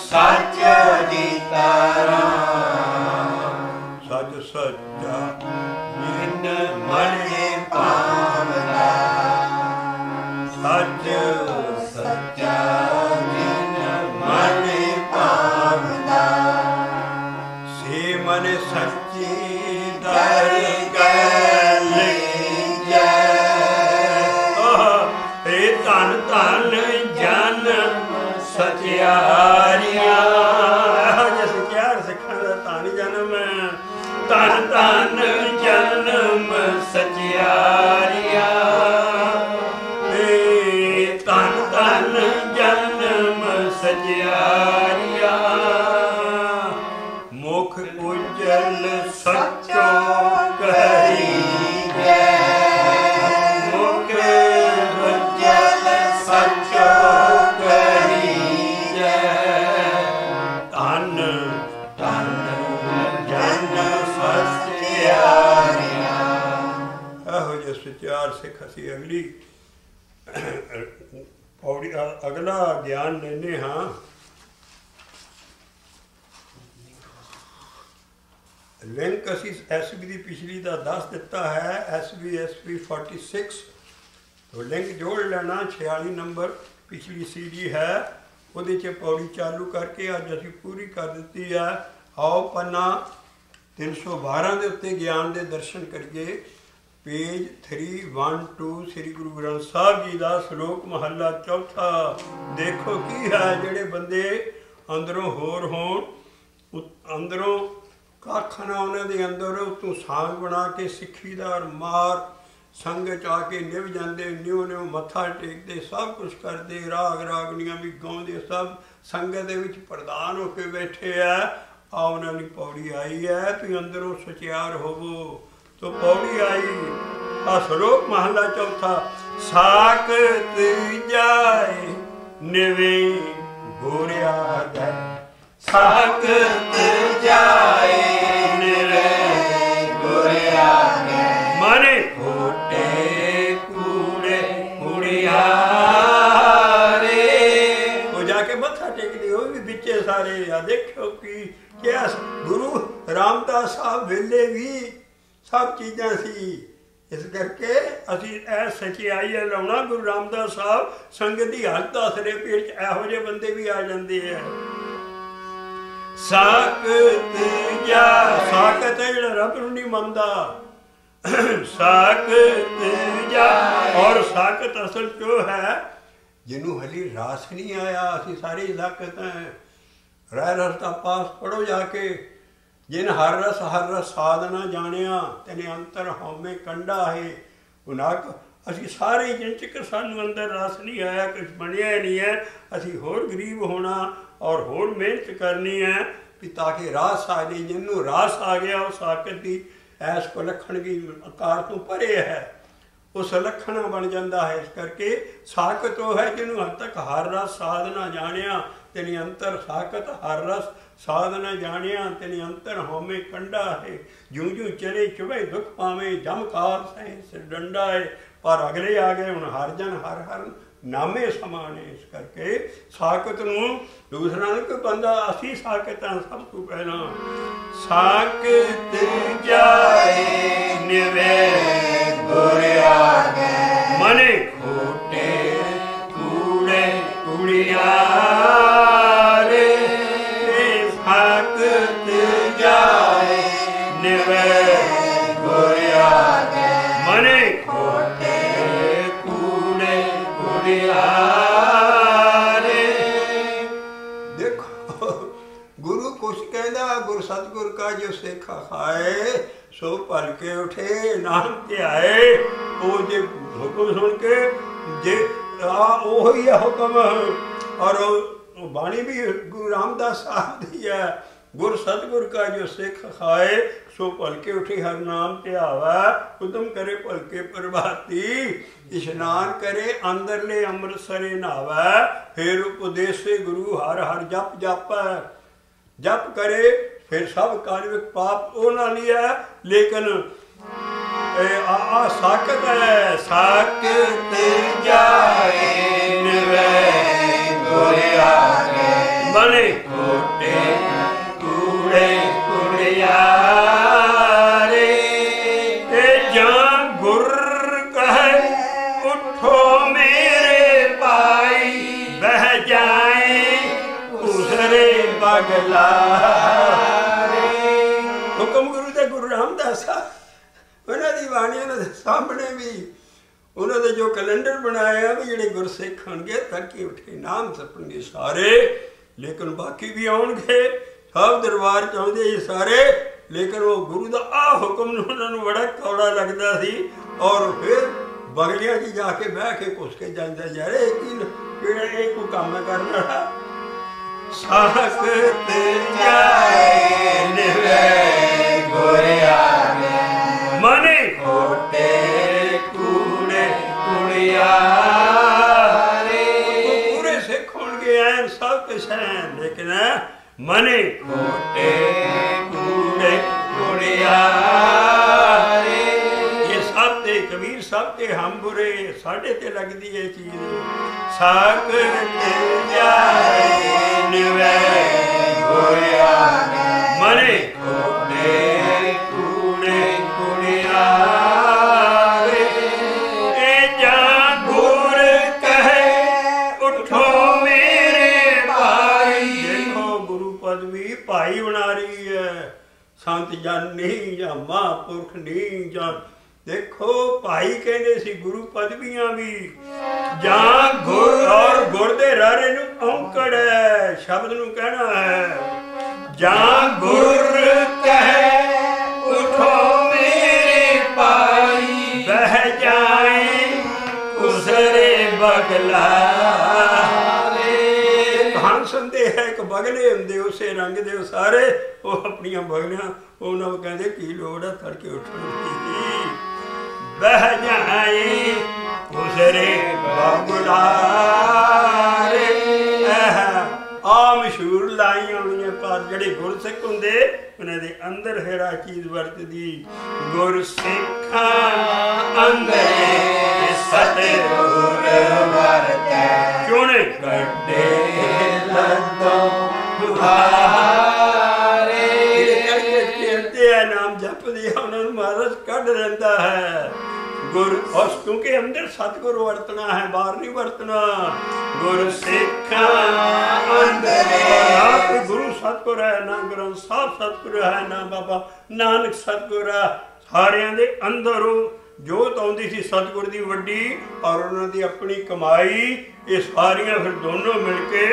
ਸੱਚ ਵਿਤਾਰਾ, ਸੱਚ ਸੱਚਾ ਜਿਨ ਮਨੇ ਭਾਵਦਾ, ਸੱਚ ਸੱਚਾ ਜਿਨ ਮਨੇ ਭਾਵਦਾ। ਸੇ ਮਨ ਸੱਚੀ ਦਰਗਾਹ ਲੀਜੈ। ਇਹ ਧੰਨ ਧੰਨ ਜਨ ਸਚਿਆਰੀਆਂ, ਇਹੋ ਜਿਹਾ ਸਚਿਆਰ ਸਿੱਖਣ ਦਾ ਧੰਨ ਜਨਮ ਹੈ। ਧੰਨ ਧੰਨ ਜਨਮ ਸਚਿਆਰੀਆਂ, ਧੰਨ ਧੰਨ ਜਨਮ ਸਚਿਆਰੀਆਂ। ਮੁਖ ਉਜਲ ਸੱਚੋ ਕਹੀਜੈ, ਮੁਖ ਉਜਲ ਸੱਚੋ ਕਹੀਜੈ। ਧੰਨ ਧੰਨ ਜਨਮ ਸਚਿਆਰੀਆਂ। ਇਹੋ ਜਿਹੇ ਸਚਿਆਰ ਸਿੱਖ ਅਸੀਂ ਅਗਲੀ ਪੌੜੀ ਅਗਲਾ ਗਿਆਨ ਲੈਂਦੇ ਹਾਂ। ਲਿੰਕ ਅਸੀਂ SB ਦੀ ਪਿਛਲੀ ਦਾ ਦੱਸ ਦਿੱਤਾ ਹੈ, SB 46। ਤੋ ਲਿੰਕ ਜੋੜ ਲੈਣਾ, 46 ਨੰਬਰ ਪਿਛਲੀ CD ਹੈ, ਉਹਦੇ 'ਚ ਪੌੜੀ ਚਾਲੂ ਕਰਕੇ ਅੱਜ ਅਸੀਂ ਪੂਰੀ ਕਰ ਦਿੱਤੀ ਹੈ। ਆਓ ਪੰਨਾ 312 ਦੇ ਉੱਤੇ ਗਿਆਨ ਦੇ ਦਰਸ਼ਨ ਕਰੀਏ। ਪੇਜ 312 ਸ੍ਰੀ ਗੁਰੂ ਗ੍ਰੰਥ ਸਾਹਿਬ ਜੀ ਦਾ ਸ਼ਲੋਕ ਮਹੱਲਾ ਚੌਥਾ। ਦੇਖੋ ਕੀ ਹੈ, ਜਿਹੜੇ ਬੰਦੇ ਅੰਦਰੋਂ ਹੋਰ ਹੋਣ, ਅੰਦਰੋਂ ਕੱਖ ਨਾ ਉਹਨਾਂ ਦੇ ਅੰਦਰ, ਉਤੋਂ ਸਾਂਗ ਬਣਾ ਕੇ ਸਿੱਖੀ ਦਾ ਮਾਰ ਸੰਗਤ 'ਚ ਆ ਕੇ ਨਿਭ ਜਾਂਦੇ, ਨਿਉ ਮੱਥਾ ਟੇਕਦੇ, ਸਭ ਕੁਛ ਕਰਦੇ, ਰਾਗ ਰਾਗਨੀਆਂ ਵੀ ਗਾਉਂਦੇ, ਸਭ ਸੰਗਤ ਦੇ ਵਿੱਚ ਪ੍ਰਧਾਨ ਹੋ ਕੇ ਬੈਠੇ ਆ। ਆ ਉਹਨਾਂ ਦੀ ਪੌੜੀ ਆਈ ਹੈ, ਤੁਸੀਂ ਅੰਦਰੋਂ ਸਚਿਆਰ ਹੋਵੋ। ਤੋ ਪੌੜੀ ਆਈ ਆ ਸ਼ਲੋਕ ਮਹੱਲਾ ਚੌਥਾ। ਸਾਕਤ ਜਾਏ ਨਿਵੇਂ ਗੋਰਿਆ ਗੈ, ਸਾਕਤ ਜਾਏ ਨਿਵੇਂ ਗੋਰਿਆ ਗੈ। ਮਨ ਖੋਟੇ ਕੂੜੇ ਕੁੜਿਆਰੇ। ਉਹ ਜਾ ਕੇ ਮੱਥਾ ਟੇਕਦੇ, ਉਹ ਵੀ ਵਿੱਚੇ ਸਾਰੇ ਆ। ਦੇਖੋ ਕੀ ਕਿਹਾ ਗੁਰੂ ਰਾਮਦਾਸ साहब वेले भी सब चीज़ां सी। इस करके असी ए सचियाई है लाउना गुरु रामदास साहब संगत की हालत दस रहे पेट इहो जे बंदे भी आ जाते हैं। साकत जा साकत है जो रब नूं नहीं मनदा, साकत जा। और साकत असल क्यों है जिन्हों हली रास नहीं आया। असी सारे साकत हैं। रह रस का पास पढ़ो जाके। जिन हर रस साध न जानिया तेने अंतर हौमे कंडा है। उनाक असी सारे जिन चिक सानू अंदर रस नहीं आया, कुछ बनया नहीं है, असी होर गरीब होना और होर मेहनत करनी है भी ताकि रास आ जाए। जिन्हों रास आ गया वो साकत की ऐस को लखण की आकार तो परे है, वो सलखना बन जाता है। इस करके साकत वो है जिन्होंने हद तक हर रस साध न जानिया तेनी अंतर साकत हर रस साध न जानिया तेनी अंतर होमे कंडा है। जूं जूं चले चुभे दुख पावे जम काल सह डंडा है। पर अगले आ गए हुण हर जन हर हर नामे समाने। इस करके साकत नूं दूसरा नहीं कोई बंदा, असी साकत हां सब तो पहला। साकत जाए निवे गुर आगे मने खोटे कूड़े कुड़िया रे। साकत जाए निवे गुर आगे मने खोटे कूड़े कुड़िया रे। देखो गुरु कुछ कहना, गुरु सतगुर का जो सेखा खाए सो पल के उठे नाम के आए। वो जे हुक्म सुन के जे वही है हुक्म। और बाणी भी गुरु रामदास साहब दी है। गुर सतगुर का जो सिख खाए सो पल के उठे हर नाम ध्यावा। उदम करे पल के प्रभाती इशनान करे अंदर ले अमृतसरे नहावा। फिर उपदेश से गुरु हर हर जप जप जप करे। फिर सब कार्मिक पाप वो ना लिया। लेकिन साकत है साकत जाए निवे गुर आगे मने खोटे कूड़े कुड़िया रे। जां गुर कहे उठो मेरे पाई बह जाए उसरे बगला रे। हुक्म गुरु दे गुरु रामदास उन्होंने बाणियों के सामने भी उन्होंने जो कैलेंडर बनाया भी ਜਿਹੜੇ गुरसिख होंगे तड़के उठे नाम जपणगे सारे। लेकिन बाकी भी आउणगे सब दरबार च आउंदे ही सारे। लेकिन वो गुरु का आ हुक्म उन्होंने बड़ा कौड़ा लगता सी। और फिर बगलियां च जाके बह के घुस के जाता यार एक को काम करने वाला। साकत जाए निवे गुर आगे मने खोटे कूड़े कुड़िया रे। पूरे सिख होंगे ऐन सब कुछ है। लेकिन मने खोटे कूड़े कुड़िया रे। ये सब ते कबीर सब ते हम बुरे साढ़े ते लगती है चीज। साकत जाए निवे गुर आगे मने खोटे कूड़े कुड़िया रे। जां गुर कहे उठो मेरे भाई। देखो गुरु पदवी भाई बना रही है। संत जन नहीं या महापुरख नहीं या देखो भाई कहने सी गुरु पदवियां भी। जां गुर और गुर दे रारे नूं औंकड़ है शब्द नूं कहना है। जां गुर कहे उठो मेरे पाई बह जाए उसरे बगला रे। कहान सुनते है कि बगले होंदे उसे रंग दे सारे। वो अपनी बगलियां उन्होंने कहते की लोड़ है तड़के उठने की। बह जाए उसरे बगला रे। आ मशहूर लाइयां होनी पर ਜਿਹੜੇ ਗੁਰਸਿੱਖ ਹੁੰਦੇ ਉਹਨਾਂ ਦੇ ਅੰਦਰ ਹੈਰਾ ਚੀਜ਼ ਵਰਤਦੀ। ਗੁਰਸਿੱਖਾਂ ਅੰਦਰ ਸਤਿਗੁਰ ਵਰਤੈ ਚੁਣ ਕੱਢੇ ਲੱਦੋਂ ਦੁਹਾਰੇ। ਜਿਹੜੇ ਕਰਕੇ ਕਹਿੰਦੇ ਆ नाम जपदे उन्होंने महाराज कढ़ रहिंदा है। गुर उस क्योंकि अंदर सतगुर वरतना है, बाहर नहीं वरतना। गुर सिखा अंदर ना गुरु सतगुर है, ना ग्रंथ साहब सतगुर है, ना बाबा नानक सतगुर है। सारियां दे अंदर जोत आउंदी सी सतगुर दी वड्डी और उन्होंने दी अपनी कमाई। ये सारियां फिर दोनों मिल के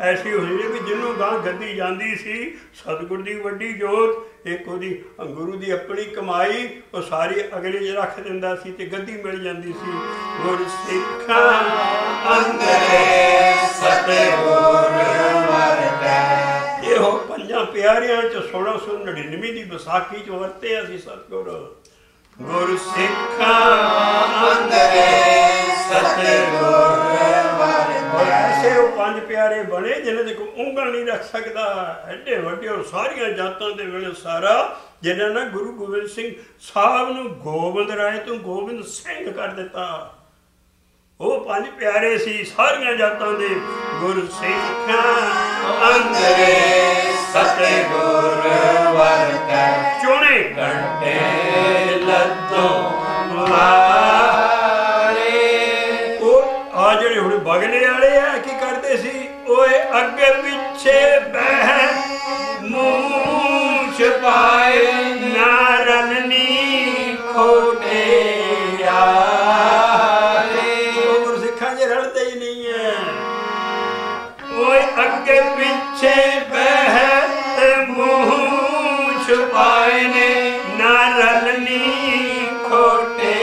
ऐसी हुई भी जिन्हों गां गद्दी जाती सी सतगुर दी वड्डी जोत, एक ओदी गुरु दी अपनी कमाई, वो सारी अगले च रख दिंदा सी ते गद्दी मिल जाती सी। गुर सिखा अंदरे सतगुर वरतै, ये पंजां प्यारियां च 1699 दी विसाखी च वरते असी सतगुर। गुर सिखा अंदरे सतगुर वरतै, ऐसे वो 5 प्यारे बने जिन्हें देखो उंगल नहीं रख सकता, एडे वड्डे और सारिया जातां दे वेले सारा जिन्हें ना गुरु गोबिंद सिंह साहब नूं गोबिंद राय तो गोबिंद सिंह कर दिता। वो 5 प्यारे सी सारिया जातां दे। गुर सिखा अंदरे सतगुर वरतै, चुने कंडे लद्दों मारे। वो आ जिहड़े हुण बगले वाले आ की करदे सी, ओए अगे पिछे बह मुंह छपाए ना रलनी खोटे यारे। गुरसिखां च रलदे ही नहीं है। ओए अगे पिछे बह मुंह छपाए ने ना रलनी खोटे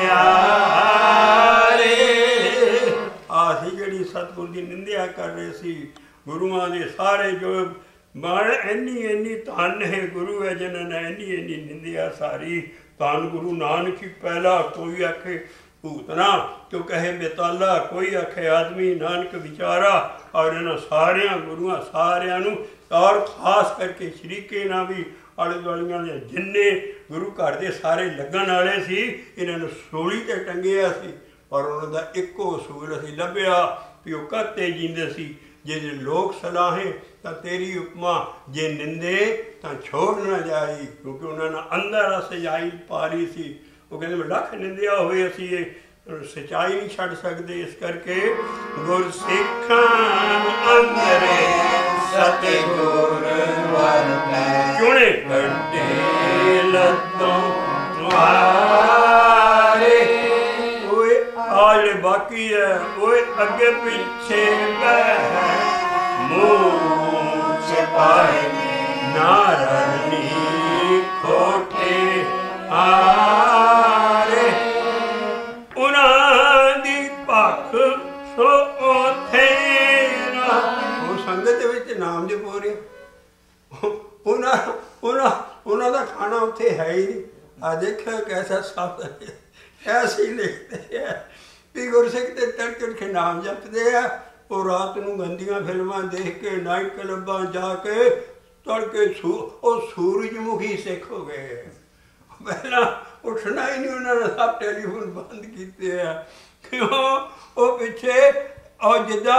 यारे। आसी जिहड़ी सतगुर दी निंदिया कर रहे सी, गुरुआं दे सारे जो मार इन्नी इन्नी धन है गुरु है जिन्होंने इन्नी इन्नी निंदिया सारी। धन गुरु नानक ही पहला, कोई आखे भूतना तो कहे बेताला, कोई आखे आदमी नानक विचारा। और इन्होंने सारिया गुरुआ सारिया नूं और खास करके शरीके ना भी आले दुआलियां दे जिन्ने गुरु घर दे सारे लगन वाले सी, इन्होंने सूली ते टंगिया सी। और उन्होंने एको असूल असीं लभ्या भी वो करते जींदे सी, जे लोक सलाहें तो तेरी उपमा, जे निंदे तो छोड़ ना जाई। क्योंकि उन्होंने अंदर सजाई पा ली सी। वो कहते लख निंदिया हुए असीं ये सच्चाई नहीं छड़ सकते। इस करके गुर सिखा अंदरे सतगुर वरतै, चुने कंडे लद्दों मारे। ओए आज बाकी है, ओए अगे पीछे बह मुंह छपाए ना रलनी खोटे आरे। उन्हां दी भख सो ओथे ना, वो संगत विच नाम जपो रहे। उन्हां दा खाना उत्थे है ही नहीं। आ देखो कैसा शब्द ऐसे लिखते हैं भी गुरसिख ते तड़के उठ के नाम जपते हैं। वो रात नूं गंदियां फिल्मां देख के नाइट क्लबां जाके तड़के सूरजमुखी सिख हो गए। पहला उठना ही नहीं उन्होंने, सब टेलीफोन बंद किए हैं। क्यों? वो पिछे और जिदा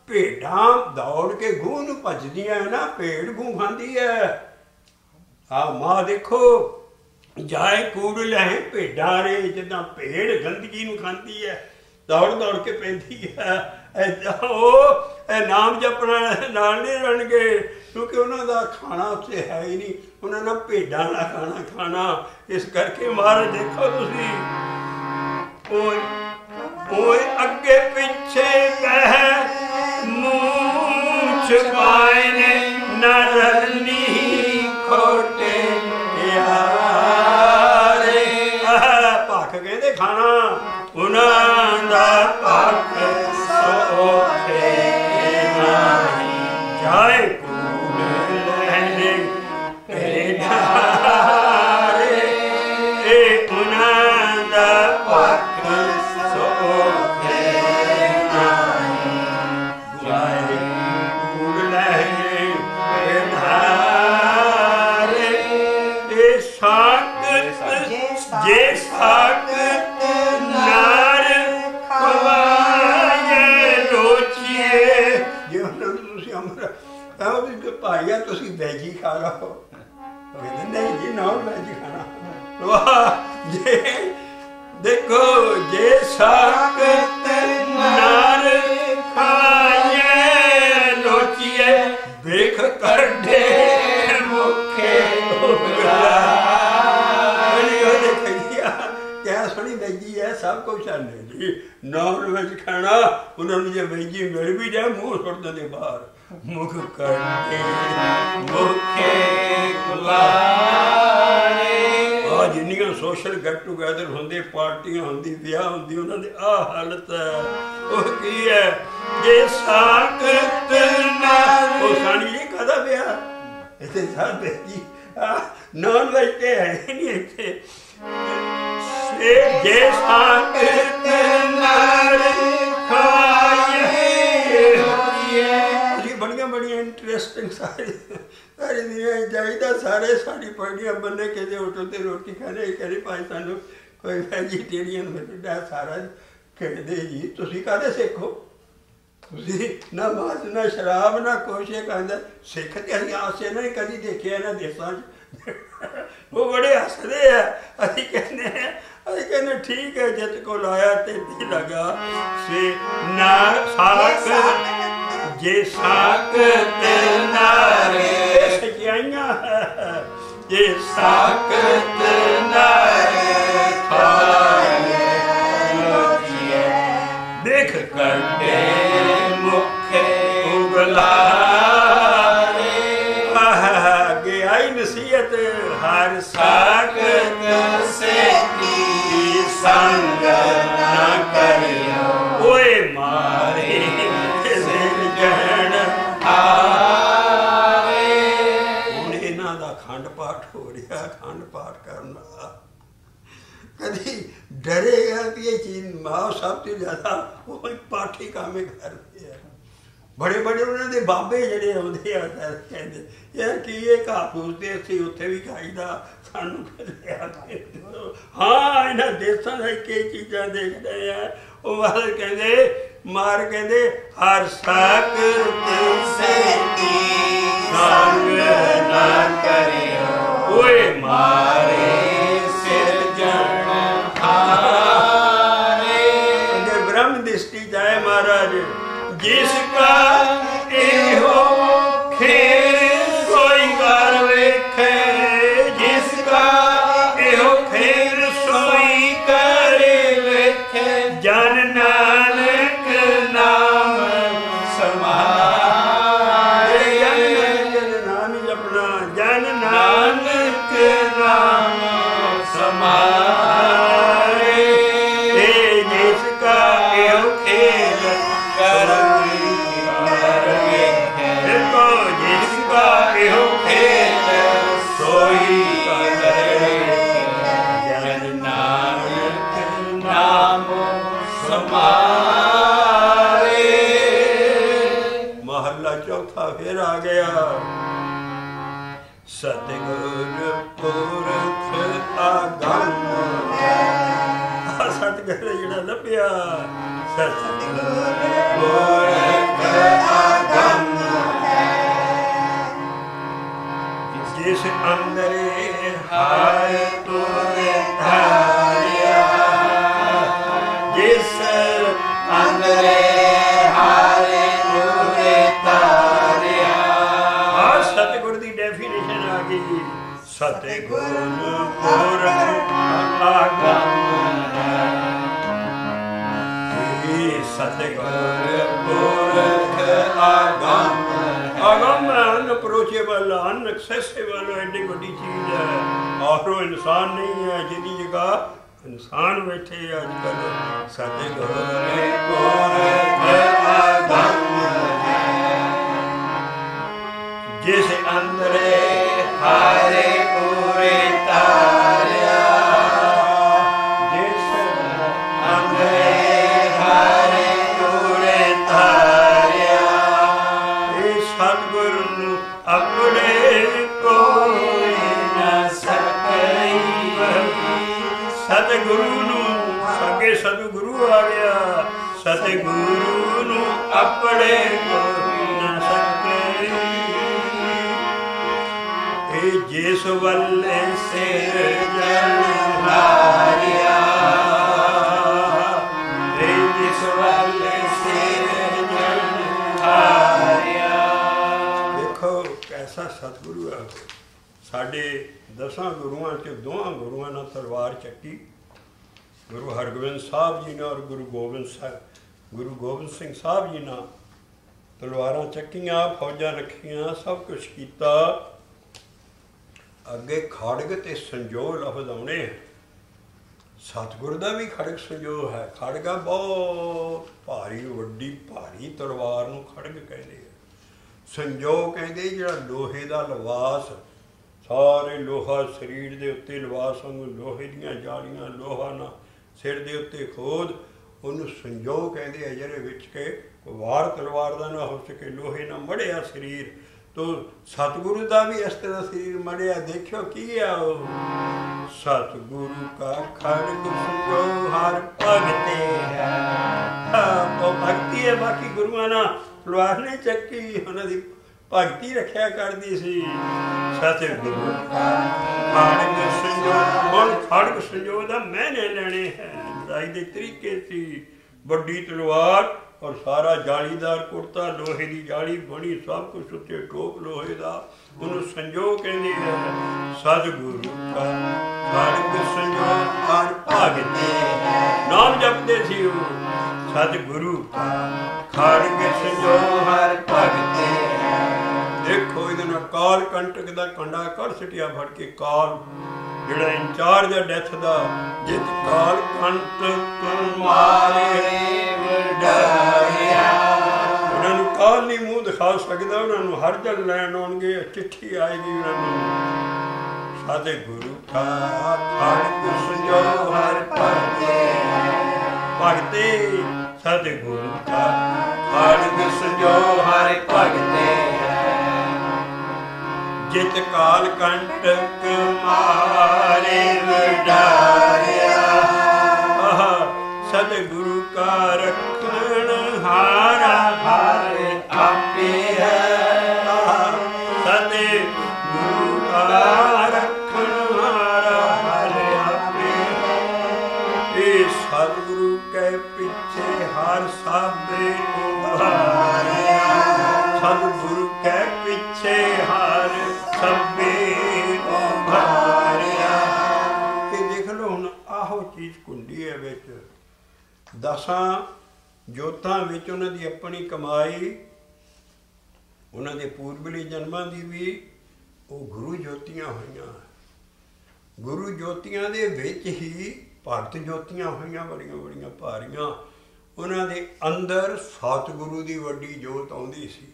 भेडां दौड़ के गूह नूं भजदियां है ना, भेड़ गूह खांदी है। हाँ माँ देखो जाए कूड़ लहे भेडां रे, जिदा भेड़ गंदगी नूं खांदी है, दौड़ दौड़ के पैंदी है। नाम जपना नाल नहीं रहणगे, क्योंकि उन्हों का खाना उत्थे है ही नहीं। उन्होंने भेडां दा खाना खाना। इस करके महाराज देखो तुसी, ओए ओए अगे पिछे बह मुंह छपाए ने ना रलनी खोटे यारे। भख कहते खाना उन्हां दा भख सोखे नाहीं, जाए कूड़ लहने भेडां रे। उन्हां दा भख सोखे नाहीं, जाए कूड़ लहने भेडां रे। साकत जे साकत नार खवाए रोचिए। जे तुसी अमर भाईया तुसी वैजी खा लो, नहीं जी नॉन वेज खाना। वाह जे देखो जे साकत नार खाए लोचिए देख कड़े मुखे क्या सोनी वेजी है सब कुछ आने जी। नॉन वेज खाना उन्होंने जो वेजी मिल भी जाए मुँह सुट देंगे बाहर मुख कड़े मुखे जिन्नियां सोशल गेट टूगैदर होंदे पार्टियां होंदी ब्याह होंदी उन्हां दी आ हालत है ओह की है जे साकत ना ओ सानी जी कादा ब्याह इत्थे सादे जी नॉन वेज ते है नहीं इत्थे से जे साकत नाल खाए बड़िया बड़िया इंटरेस्टिंग सारी दुनिया चाहिए सारे साड़ी पगड़ियां बने किसी होटल से रोटी खाने कहते भाई सानू कोई वेजीटेरियन मिलता सारा कहते जी तुसी काहदे सिखो तुसी ना मांस ना शराब ना कुछ कहता सिख तो अं आसे ना कभी देखे इन्होंने देशों वो बड़े हसते हैं अभी कहने ठीक है जित को लाया तेती लगा से ना साक जे साकत नारे सच्चाइयां जे साकत नारे खाए देख कटे मुखे उगलारे गे आई नसीहत हर साकत से की संग न करियो ओए मारे खंड पाठ हो रहा खंड पाठ करना कभी डरेगा कि ये चीज माँ सब तो ज्यादा वो पाठी काम करते हैं बड़े बड़े उन्होंने बाबे जड़े आते कहते यार कि ये घा पूछते असं उत्थे भी खाईदा सानू हाँ इन्होंने देशों से कई चीज़ा देख रहे हैं वो वाल कहते मार कहते हर साकत से संग न करियो ओए मारे सिरजनहारे ब्रह्म दृष्टि जाए महाराज जिसका एहो खेर सोई बार वेखे जिसका एहो खेर सोई करे वेखे जन नानक नाम समारे जन नाम जपना जन नानक नाम समारे जिसका एहो खेर जिसका एहो खेल सोई जन नानक नाम समारे। महला चौथा फिर आ गया सतगुर पुरख आगम सतगुर जिहड़ा लभ्या सतगुर पुरख आगम जिस अंदरे हाय तोरे धारिया जिस अंदरे हाय तोरे धारिया सतगुर की डेफिनेशन आ गई सतगुर पुरख आगम सतगुर पुरख आगम आगम अनअप्रोचेबल अनएक्सेसिबल एडी बड़ी चीज है और वो इंसान नहीं है जिसकी जगह इंसान बैठे अजकल सतगुर पुरख आगम जिस अंदरे हारे पूरे तारिया जिस अंदरे हारे पूरे तारिया सतगुरु अपने कोई न सकई सतगुरु सगे सतगुरु आ गया सतगुरु अपने कोई न सकई ਜਿਸ ਵੱਲੇ ਸਿਰਜਣਹਾਰਿਆ, ਜਿਸ ਵੱਲੇ ਸਿਰਜਣਹਾਰਿਆ। ਦੇਖੋ ਕੈਸਾ ਸਤਿਗੁਰੂ ਹੈ। ਸਾਡੇ 10 ਗੁਰੂਆਂ 'ਚ 2 ਗੁਰੂਆਂ ਨਾਲ ਤਲਵਾਰ ਚੱਕੀ, ਗੁਰੂ ਹਰਗੋਬਿੰਦ ਸਾਹਿਬ ਜੀ ਨੇ ਔਰ ਗੁਰੂ ਗੋਬਿੰਦ ਸਿੰਘ ਸਾਹਿਬ ਜੀ ਨਾਲ ਤਲਵਾਰਾਂ ਚੱਕੀਆਂ, ਫੌਜਾਂ ਰੱਖੀਆਂ, ਸਭ ਕੁਛ ਕੀਤਾ। ਅੱਗੇ ਖੜਗ ਤੇ ਸੰਜੋਗ ਲਫ਼ਜ਼ ਆਉਣੇ। ਸਤਿਗੁਰ ਦਾ ਵੀ ਖੜਗ ਸੰਜੋਗ ਹੈ। ਖੜਗਾ ਬਹੁਤ ਭਾਰੀ, ਵੱਡੀ ਭਾਰੀ ਤਲਵਾਰ ਨੂੰ ਖੜਗ ਕਹਿੰਦੇ ਆ। ਸੰਜੋਗ ਕਹਿੰਦੇ ਜਿਹੜਾ ਲੋਹੇ ਦਾ ਲਿਬਾਸ, ਸਾਰੇ ਲੋਹਾ ਸਰੀਰ ਦੇ ਉੱਤੇ ਲਿਬਾਸ ਵਾਂਗੂ ਲੋਹੇ ਦੀਆਂ ਜਾਲੀਆਂ, ਲੋਹਾ ਨਾ ਸਿਰ ਦੇ ਉੱਤੇ ਖੋਦ, ਉਹਨੂੰ ਸੰਜੋਗ ਕਹਿੰਦੇ ਆ। ਜਿਹੜੇ ਵਿੱਚ ਕੇ ਵਾਰ ਤਲਵਾਰ ਦਾ ਨਾ ਹੋ ਸਕੇ, ਲੋਹੇ ਨਾਲ ਮੜਿਆ ਸਰੀਰ। ਤੋ ਸਤਿਗੁਰੂ ਦਾ ਵੀ ਇਸ ਤਰ੍ਹਾਂ ਸਰੀਰ ਮੜਿਆ। ਦੇਖਿਓ ਕੀ ਆ ਉਹ, ਸਤਿਗੁਰੂ ਕਾ ਖੜਗ ਸੰਜੋਗ ਹਰ ਭਗਤੇ ਹੈ। ਉਹ ਭਗਤੀ ਹੈ। ਬਾਕੀ ਗੁਰੂਆਂ ਨਾਲ ਤਲਵਾਰ ਨਹੀਂ ਚੱਕੀ, ਉਹਨਾਂ ਦੀ ਭਗਤੀ ਰੱਖਿਆ ਕਰਦੀ ਸੀ। ਸਤਿਗੁਰੂ ਕਾ ਖੜਗ ਸੰਜੋਗ, ਮਨ ਖੜਗ ਸੰਜੋਗ ਦਾ ਮੈਨੇ ਲੈਣੇ ਹੈ। ਲੜਾਈ ਦੇ ਤਰੀਕੇ ਸੀ। ਵੱਡੀ ਤਲਵਾਰ ਔਰ ਸਾਰਾ ਜਾਲੀਦਾਰ ਕੁੜਤਾ, ਲੋਹੇ ਦੀ ਜਾਲੀ ਬਣੀ, ਸਭ ਕੁਛ ਉੱਤੇ ਟੋਪ ਲੋਹੇ ਦਾ, ਉਹਨੂੰ ਸੰਜੋਗ ਕਹਿੰਦੇ ਹੈ। ਸਤਿਗੁਰੂ ਕਾ ਖੜਗ ਸੰਜੋਗ ਹਰ ਭਗਤੇ ਹੈ। ਨਾਮ ਜਪਦੇ ਸੀ ਉਹ। ਸਤਿਗੁਰੂ ਕਾ ਖੜਗ ਸੰਜੋਗ ਹਰ ਭਗਤੇ ਹੈ। ਦੇਖੋ ਇਹਦੇ ਨਾਲ ਕਾਲ ਕੰਟਕ ਦਾ ਕੰਡਾ ਕਰ ਸਟਿਆ ਫੜ ਕੇ। ਕਾਲ ਜਿਹੜਾ ਇੰਚਾਰਜ ਹੈ ਡੈਥ ਦਾ, ਜਿਤ ਕਾਲ ਕੰਟਕ ਮਾਰੇ ਵਡਾਇਆ। ਉਹਨਾਂ ਨੂੰ ਕਾਲ ਨਹੀਂ ਮੂੰਹ ਦਿਖਾ ਸਕਦਾ, ਉਹਨਾਂ ਨੂੰ ਹਰ ਜਲ ਲੈਣ ਆਉਣਗੇ, ਚਿੱਠੀ ਆਏਗੀ ਉਹਨਾਂ ਨੂੰ। ਸਤਿਗੁਰੂ ਕਾ ਖੜਗ ਸੰਜੋਗ ਹਰ ਭਗਤੇ ਭਗਤੇ। ਸਤਿਗੁਰੂ ਕਾ ਖੜਗ ਸੰਜੋਗ ਹਰ ਭਗਤੇ ਜਿਤ ਕਾਲ ਕੰਟਕ ਮਾਰੇ ਵਡਾਰਿਆ। ਸਤਿਗੁਰੂ ਕਾ ਰੱਖਣ ਹਾਰਾ ਹਰ ਆਪੇ ਹੈ। ਸਤਿਗੁਰੂ ਕਾ ਰੱਖਣ ਹਾਰਾ ਹਰ ਆਪੇ ਹੈ। ਇਹ ਸਤਿਗੁਰੂ ਕੇ ਪਿੱਛੇ ਹਰ ਸਾਬੇ ਉਭਾਰਿਆ। ਸਤਿਗੁਰੂ ਕੇ ਪਿੱਛੇ ਹਰ ਸਭੇ ਉਭਾਰਿਆ। ਇਹ ਦੇਖ ਲਓ ਹੁਣ ਆਹੋ ਚੀਜ਼ ਕੁੰਡੀ ਹੈ ਵਿੱਚ 10 ਜੋਤਾਂ ਵਿੱਚ ਉਹਨਾਂ ਦੀ ਆਪਣੀ ਕਮਾਈ, ਉਹਨਾਂ ਦੇ ਪੂਰਬਲੇ ਜਨਮਾਂ ਦੀ ਵੀ ਉਹ ਗੁਰੂ ਜੋਤੀਆਂ ਹੋਈਆਂ। ਗੁਰੂ ਜੋਤੀਆਂ ਦੇ ਵਿੱਚ ਹੀ ਭਗਤ ਜੋਤੀਆਂ ਹੋਈਆਂ, ਬੜੀਆਂ ਬੜੀਆਂ ਭਾਰੀਆਂ। ਉਹਨਾਂ ਦੇ ਅੰਦਰ ਸਤਿਗੁਰੂ ਦੀ ਵੱਡੀ ਜੋਤ ਆਉਂਦੀ ਸੀ।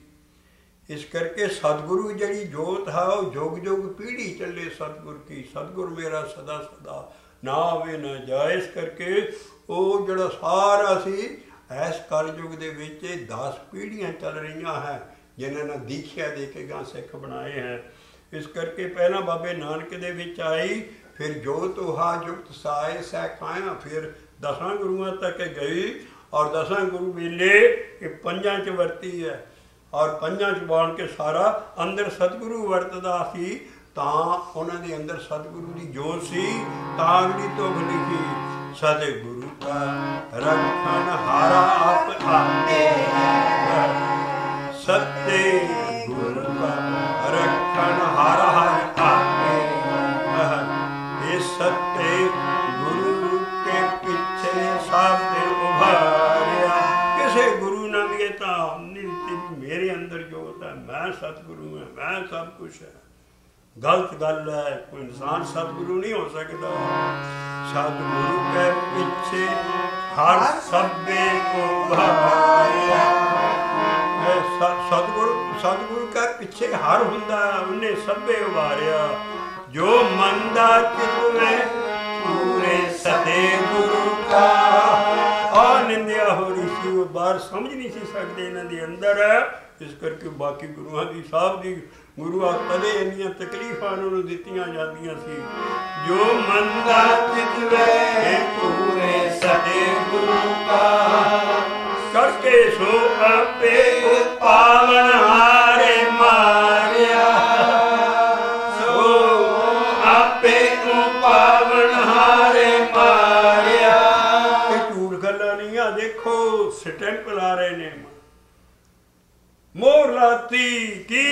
ਇਸ ਕਰਕੇ ਸਤਿਗੁਰੂ ਜਿਹੜੀ ਜੋਤ ਹੈ ਉਹ ਜੁਗ ਜੁਗ ਪੀੜ੍ਹੀ ਚੱਲੇ। ਸਤਿਗੁਰ ਕੀ ਸਤਿਗੁਰ ਮੇਰਾ ਸਦਾ ਸਦਾ ਨਾ ਆਵੇ ਨਾ ਜਾਏ। ਇਸ ਕਰਕੇ ਉਹ ਜਿਹੜਾ ਸਾਰਾ ਸੀ ਇਸ ਕਲਯੁਗ ਦੇ ਵਿੱਚ 10 ਪੀੜ੍ਹੀਆਂ ਚੱਲ ਰਹੀਆਂ ਹੈ, ਜਿਨ੍ਹਾਂ ਨੇ ਦੀਖਿਆ ਦੇ ਕੇ ਗਾਂ ਸਿੱਖ ਬਣਾਏ ਹੈ। ਇਸ ਕਰਕੇ ਪਹਿਲਾਂ ਬਾਬੇ ਨਾਨਕ ਦੇ ਵਿੱਚ ਆਈ, ਫਿਰ ਜੋਤ ਉਹਾ ਜੁਗਤ ਸਾਏ ਸਹਿ ਖਾਇਆ, ਫਿਰ 10 ਗੁਰੂਆਂ ਤੱਕ ਗਈ। ਔਰ 10 ਗੁਰੂ ਵੇਲੇ ਇਹ 5 'ਚ ਵਰਤੀ ਹੈ। ਔਰ 5 'ਚ ਬਾਣ ਕੇ ਸਾਰਾ ਅੰਦਰ ਸਤਿਗੁਰੂ ਵਰਤਦਾ ਸੀ, ਤਾਂ ਉਹਨਾਂ ਦੇ ਅੰਦਰ ਸਤਿਗੁਰੂ ਦੀ ਜੋਤ ਸੀ। ਤਾਂ ਅਗਲੀ ਤੁਕ ਲਿਖੀ, ਸਤਿਗੁਰੂ ਕਾ ਰੱਖਣ ਹਾਰਾ ਆਪ ਆਪੇ ਹੈ। ਸਤਿਗੁਰੂ ਕਾ ਰੱਖਣ ਹਾਰਾ ਹਰ ਆਪੇ ਹੈ। ਇਹ ਸਤਿਗੁਰੂ ਕੇ ਪਿੱਛੇ ਸਾਬੇ ਉਭਾਰਿਆ। ਕਿਸੇ ਗੁਰੂ ਨਾਲ ਵੀ ਇਹ ਤਾਂ ਮੇਰੇ ਅੰਦਰ ਜੋਤ ਹੈ, ਮੈਂ ਸਤਿਗੁਰੂ ਹਾਂ, ਮੈਂ ਸਭ ਕੁਛ ਹੈ। ਗਲਤ ਗੱਲ ਹੈ। ਕੋਈ ਇਨਸਾਨ ਸਤਿਗੁਰੂ ਨਹੀਂ ਹੋ ਸਕਦਾ। ਸਤਿਗੁਰੂ ਕੇ ਪਿੱਛੇ ਹਰ ਸਭੇ ਉਭਾਰਿਆ। ਸਤਿਗੁਰੂ ਕੇ ਪਿੱਛੇ ਹਰ ਹੁੰਦਾ, ਉਹਨੇ ਸਭੇ ਉਭਾਰਿਆ। ਜੋ ਮਨ ਦਾ ਚਿਤਵੇ ਪੂਰੇ ਸਤਿਗੁਰੂ ਕਾ। ਨਿੰਦਿਆ ਹੋ ਰਹੀ ਸੀ, ਉਹ ਬਾਹਰ ਸਮਝ ਨਹੀਂ ਸੀ ਸਕਦੇ, ਇਹਨਾਂ ਦੇ ਅੰਦਰ ਹੈ। ਇਸ ਕਰਕੇ ਬਾਕੀ ਗੁਰੂਆਂ ਦੀ ਸਾਹਿਬ ਦੀ ਗੁਰੂਆਂ ਕਦੇ ਇੰਨੀਆਂ ਤਕਲੀਫਾਂ ਨੂੰ ਦਿੱਤੀਆਂ ਜਾਂਦੀਆਂ ਸੀ। ਜੋ ਮਨ ਦਾ ਚਿਤਵੇ ਪੂਰੇ ਸਤਿਗੁਰੂ ਕਾ। ਕਰਕੇ ਸੋ ਆਪੇ ਪਾਵਨ ਹਾਰੇ ਮਾਰਿਆ। ਸੋ ਰਾਤੀ ਕੀ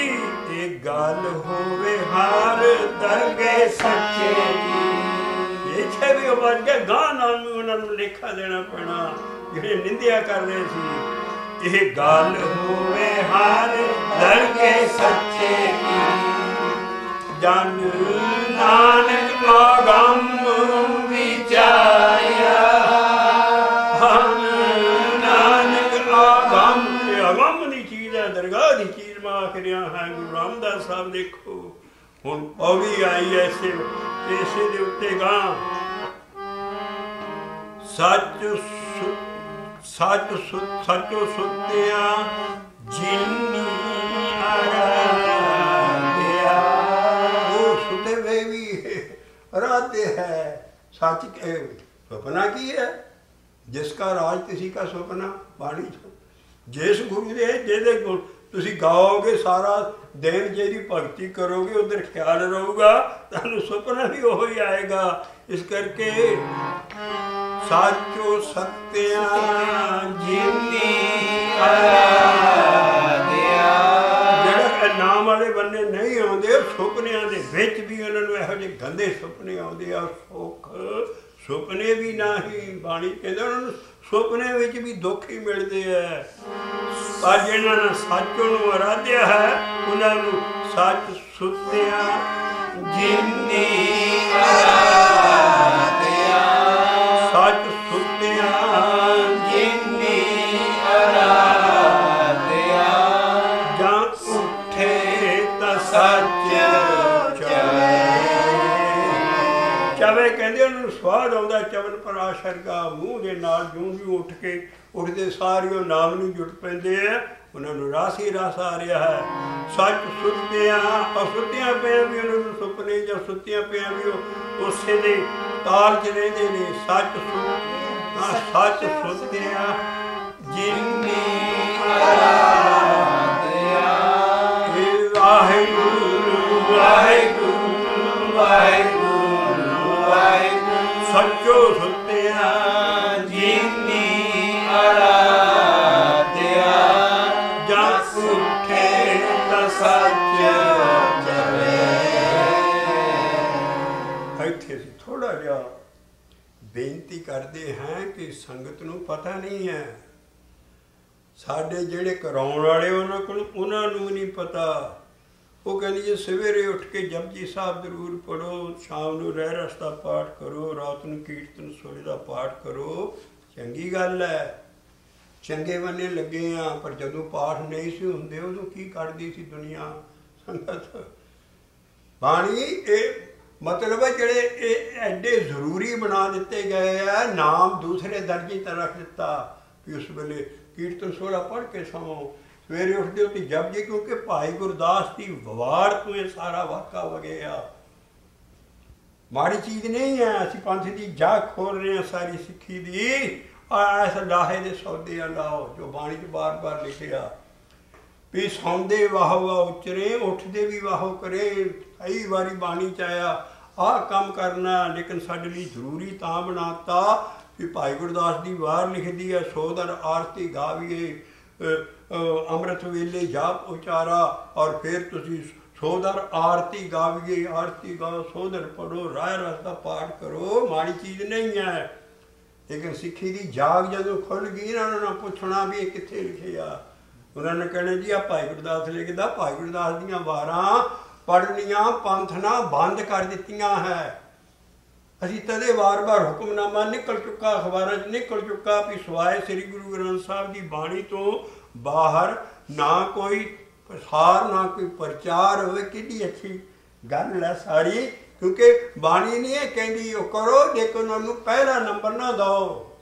ਇਹ ਗੱਲ ਹੋਵੇ ਹਰ ਦਰਗੇ ਸੱਚੇ ਕੀ। ਇੱਥੇ ਵੀ ਉਹ ਬਣ ਕੇ ਗਾਂ ਨਾਲ ਨੂੰ ਉਹਨਾਂ ਨੂੰ ਲੇਖਾ ਦੇਣਾ ਪੈਣਾ ਜਿਹੜੇ ਨਿੰਦਿਆ ਕਰ ਰਹੇ ਸੀ। ਇਹ ਗੱਲ ਹੋਵੇ ਹਰ ਦਰਗੇ ਸੱਚੇ ਕੀ। ਜਨ ਨਾਨਕ ਆਗਮ ਵਿਚਾਰਿਆ। ਨਾਨਕ ਆਗਮ, ਇਹ ਆਗਮ ਦੀ ਚੀਜ਼ ਹੈ, ਦਰਗਾਹ ਦੀ ਚੀਜ਼ ਮੈਂ ਆਖ ਰਿਹਾ ਹਾਂ। ਗੁਰੂ ਰਾਮਦਾਸ ਸਾਹਿਬ ਦੇਖੋ ਹੁਣ ਪੌੜੀ ਆਈ ਐਸੇ ਦੇ ਉੱਤੇ ਗਾਂ ਸੱਚੋ ਸੁੱਤਿਆ ਜਿਨੀ ਆਰਾਧਿਆ। ਉਹ ਸੁਤੇ ਵੇ ਵੀ ਆਰਾਧਿਆ है। सच सुपना की है जिसका राज किसी का सुपना बाणी। जिस गुरु दे जेदे गुण तुसी गाओगे सारा दिन जेदी भगती करोगे उधर ख्याल रहूगा तुहानू सुपना भी वही आएगा। इस करके साचो सत्या जिनी आराधया। ਜਿਹੜੇ ਨਾਮ ਵਾਲੇ ਬੰਨੇ ਨਹੀਂ ਆਉਂਦੇ ਸੁਪਨਿਆਂ ਦੇ ਵਿੱਚ ਵੀ ਉਹਨਾਂ ਨੂੰ ਇਹੋ ਜਿਹੇ ਗੰਦੇ ਸੁਪਨੇ ਆਉਂਦੇ ਆ। ਸੁੱਖ ਸੁਪਨੇ ਵੀ ਨਹੀਂ, ਬਾਣੀ ਕਹਿੰਦੇ ਉਹਨਾਂ ਨੂੰ ਸੁਪਨੇ ਵਿੱਚ ਵੀ ਦੁੱਖ ਹੀ ਮਿਲਦੇ ਆ। ਪਰ ਜਿਹਨਾਂ ਨੇ ਸੱਚ ਨੂੰ ਆਰਾਧਿਆ ਹੈ ਉਹਨਾਂ ਨੂੰ ਸੱਚ ਸੁੱਤਿਆ ਜਿਨੀ ਆਰਾਧਿਆ। ਸੱਚ ਸੁੱਤਿਆ ਜਿਨੀ ਆਰਾਧਿਆ। ਜਾਂ ਉੱਠੇ ਤਾਂ ਸੱਚ ਚਵੇ ਕਹਿੰਦੇ ਉਹਨੂੰ ਸਵਾਦ ਆਉਂਦਾ ਚਵਨ ਪਰਾ ਸ਼ਰਗਾ ਮੂੰਹ ਦੇ ਨਾਲ ਜੂੰ ਜੂੰ ਉੱਠ ਕੇ ਉੱਠਦੇ ਸਾਰੇ ਉਹ ਨਾਮ ਨੂੰ ਜੁਟ ਪੈਂਦੇ ਆ। ਉਹਨਾਂ ਨੂੰ ਰਸ ਹੀ ਰਸ ਆ ਰਿਹਾ ਹੈ। ਸੱਚ ਸੁੱਤਿਆਂ ਸੁੱਤਿਆਂ ਪਿਆ ਵੀ ਉਹਨਾਂ ਨੂੰ ਸੁਪਨੇ ਜਾਂ ਸੁੱਤਿਆਂ ਪਿਆ ਵੀ ਉਹ ਉਸੇ ਦੇ ਤਾਲ 'ਚ ਰਹਿੰਦੇ ਨੇ। ਸੱਚ ਸੁੱਤਿਆਂ ਜਿਨੀ ਆਰਾਧਿਆ। ਵਾਹਿਗੁਰੂ ਵਾਹਿਗੁਰੂ ਵਾਹਿਗੁਰੂ ਸੱਚੋ ਸੁੱਤਿਆ ਜਿਨੀ ਆਰਾਧਿਆ। ਜਦ ਉੱਠੇ ਤਾਂ ਸੱਚ ਚਲੇ। ਇੱਥੇ ਅਸੀਂ ਥੋੜਾ ਜਿਹਾ ਬੇਨਤੀ ਕਰਦੇ ਹਾਂ ਕਿ ਸੰਗਤ ਨੂੰ ਪਤਾ ਨਹੀਂ ਹੈ। ਸਾਡੇ ਜਿਹੜੇ ਕਰਾਉਣ ਵਾਲੇ ਉਹਨਾਂ ਨੂੰ ਵੀ ਨਹੀਂ ਪਤਾ। ਉਹ ਕਹਿੰਦੀ ਜੇ ਸਵੇਰੇ ਉੱਠ ਕੇ ਜਪਜੀ ਸਾਹਿਬ ਜ਼ਰੂਰ ਪੜ੍ਹੋ, ਸ਼ਾਮ ਨੂੰ ਰਹਿ ਰਸ ਦਾ ਪਾਠ ਕਰੋ, ਰਾਤ ਨੂੰ ਕੀਰਤਨ ਸੋਹਲੇ ਦਾ ਪਾਠ ਕਰੋ। ਚੰਗੀ ਗੱਲ ਹੈ, ਚੰਗੇ ਬੰਨੇ ਲੱਗੇ ਆ। ਪਰ ਜਦੋਂ ਪਾਠ ਨਹੀਂ ਸੀ ਹੁੰਦੇ ਉਦੋਂ ਕੀ ਕਰਦੀ ਸੀ ਦੁਨੀਆ ਸੰਗਤ। ਬਾਣੀ ਇਹ ਮਤਲਬ ਹੈ ਜਿਹੜੇ ਇਹ ਐਡੇ ਜ਼ਰੂਰੀ ਬਣਾ ਦਿੱਤੇ ਗਏ ਆ। ਨਾਮ ਦੂਸਰੇ ਦਰਜੇ 'ਤੇ ਰੱਖ ਦਿੱਤਾ ਵੀ ਉਸ ਵੇਲੇ ਕੀਰਤਨ ਸੋਹਲਾ ਪੜ੍ਹ ਕੇ ਸੌਂ, ਸਵੇਰੇ ਉੱਠਦੇ ਉੱਤੇ ਜਪ ਜੀ। ਕਿਉਂਕਿ ਭਾਈ ਗੁਰਦਾਸ ਦੀ ਵਾਰ ਤੋਂ ਇਹ ਸਾਰਾ ਵਾਕਾ ਵਗਿਆ। ਮਾੜੀ ਚੀਜ਼ ਨਹੀਂ ਹੈ। ਅਸੀਂ ਪੰਥ ਦੀ ਜਾਗ ਖੋਲ ਰਹੇ ਹਾਂ ਸਾਰੀ ਸਿੱਖੀ ਦੀ। ਇਸ ਲਾਹੇ ਦੇ ਸੌਦੇ ਲਾਓ ਜੋ ਬਾਣੀ 'ਚ ਬਾਰ-ਬਾਰ ਲਿਖਿਆ ਵੀ ਸੌਂਦੇ ਵਾਹੋ ਵਾਹ ਉਚਰੇ, ਉੱਠਦੇ ਵੀ ਵਾਹੋ ਕਰੇ। ਕਈ ਵਾਰੀ ਬਾਣੀ 'ਚ ਆਇਆ ਆਹ ਕੰਮ ਕਰਨਾ, ਲੇਕਿਨ ਸਾਡੇ ਲਈ ਜ਼ਰੂਰੀ ਤਾਂ ਬਣਾਤਾ ਵੀ ਭਾਈ ਗੁਰਦਾਸ ਦੀ ਵਾਰ ਲਿਖਦੀ ਹੈ। ਸੋਦਰ ਆਰਤੀ ਗਾਵੀਏ, ਅੰਮ੍ਰਿਤ ਵੇਲੇ ਜਾਪ ਉਚਾਰਾ, ਔਰ ਫਿਰ ਤੁਸੀਂ ਸੋਦਰ ਆਰਤੀ ਗਾਵੀਏ, ਆਰਤੀ ਗਾਓ, ਸੋਦਰ ਪੜੋ, ਰਾਏ ਰਸ ਦਾ ਪਾਠ ਕਰੋ। ਮਾੜੀ ਚੀਜ਼ ਨਹੀਂ ਹੈ। ਲੇਕਿਨ ਸਿੱਖੀ ਦੀ ਜਾਗ ਜਦੋਂ ਖੁੱਲ੍ਹ ਗਈ ਨਾ, ਉਹਨਾਂ ਨੂੰ ਪੁੱਛਣਾ ਵੀ ਇਹ ਕਿੱਥੇ ਲਿਖਿਆ। ਉਹਨਾਂ ਨੇ ਕਹਿਣਾ ਜੀ ਆਹ ਭਾਈ ਗੁਰਦਾਸ ਲਿਖਦਾ। ਭਾਈ ਗੁਰਦਾਸ ਦੀਆਂ ਵਾਰਾਂ ਪੜ੍ਹਨੀਆਂ ਪੰਥ ਨਾਲ ਬੰਦ ਕਰ ਦਿੱਤੀਆਂ ਹੈ। ਅਸੀਂ ਤਦੇ ਵਾਰ-ਵਾਰ ਹੁਕਮਨਾਮਾ ਨਿਕਲ ਚੁੱਕਾ, ਅਖਬਾਰਾਂ 'ਚ ਨਿਕਲ ਚੁੱਕਾ ਵੀ ਸਵਾਏ ਸ੍ਰੀ ਗੁਰੂ ਗ੍ਰੰਥ ਸਾਹਿਬ ਦੀ ਬਾਣੀ ਤੋਂ ਬਾਹਰ ਨਾ ਕੋਈ ਪ੍ਰਸਾਰ ਨਾ ਕੋਈ ਪ੍ਰਚਾਰ ਹੋਵੇ। ਕਿੰਨੀ ਅੱਛੀ ਗੱਲ ਹੈ ਸਾਰੀ। ਕਿਉਂਕਿ ਬਾਣੀ ਨਹੀਂ ਇਹ ਕਹਿੰਦੀ ਉਹ ਕਰੋ, ਲੇਕਿਨ ਉਹਨੂੰ ਪਹਿਲਾ ਨੰਬਰ ਨਾ ਦਿਓ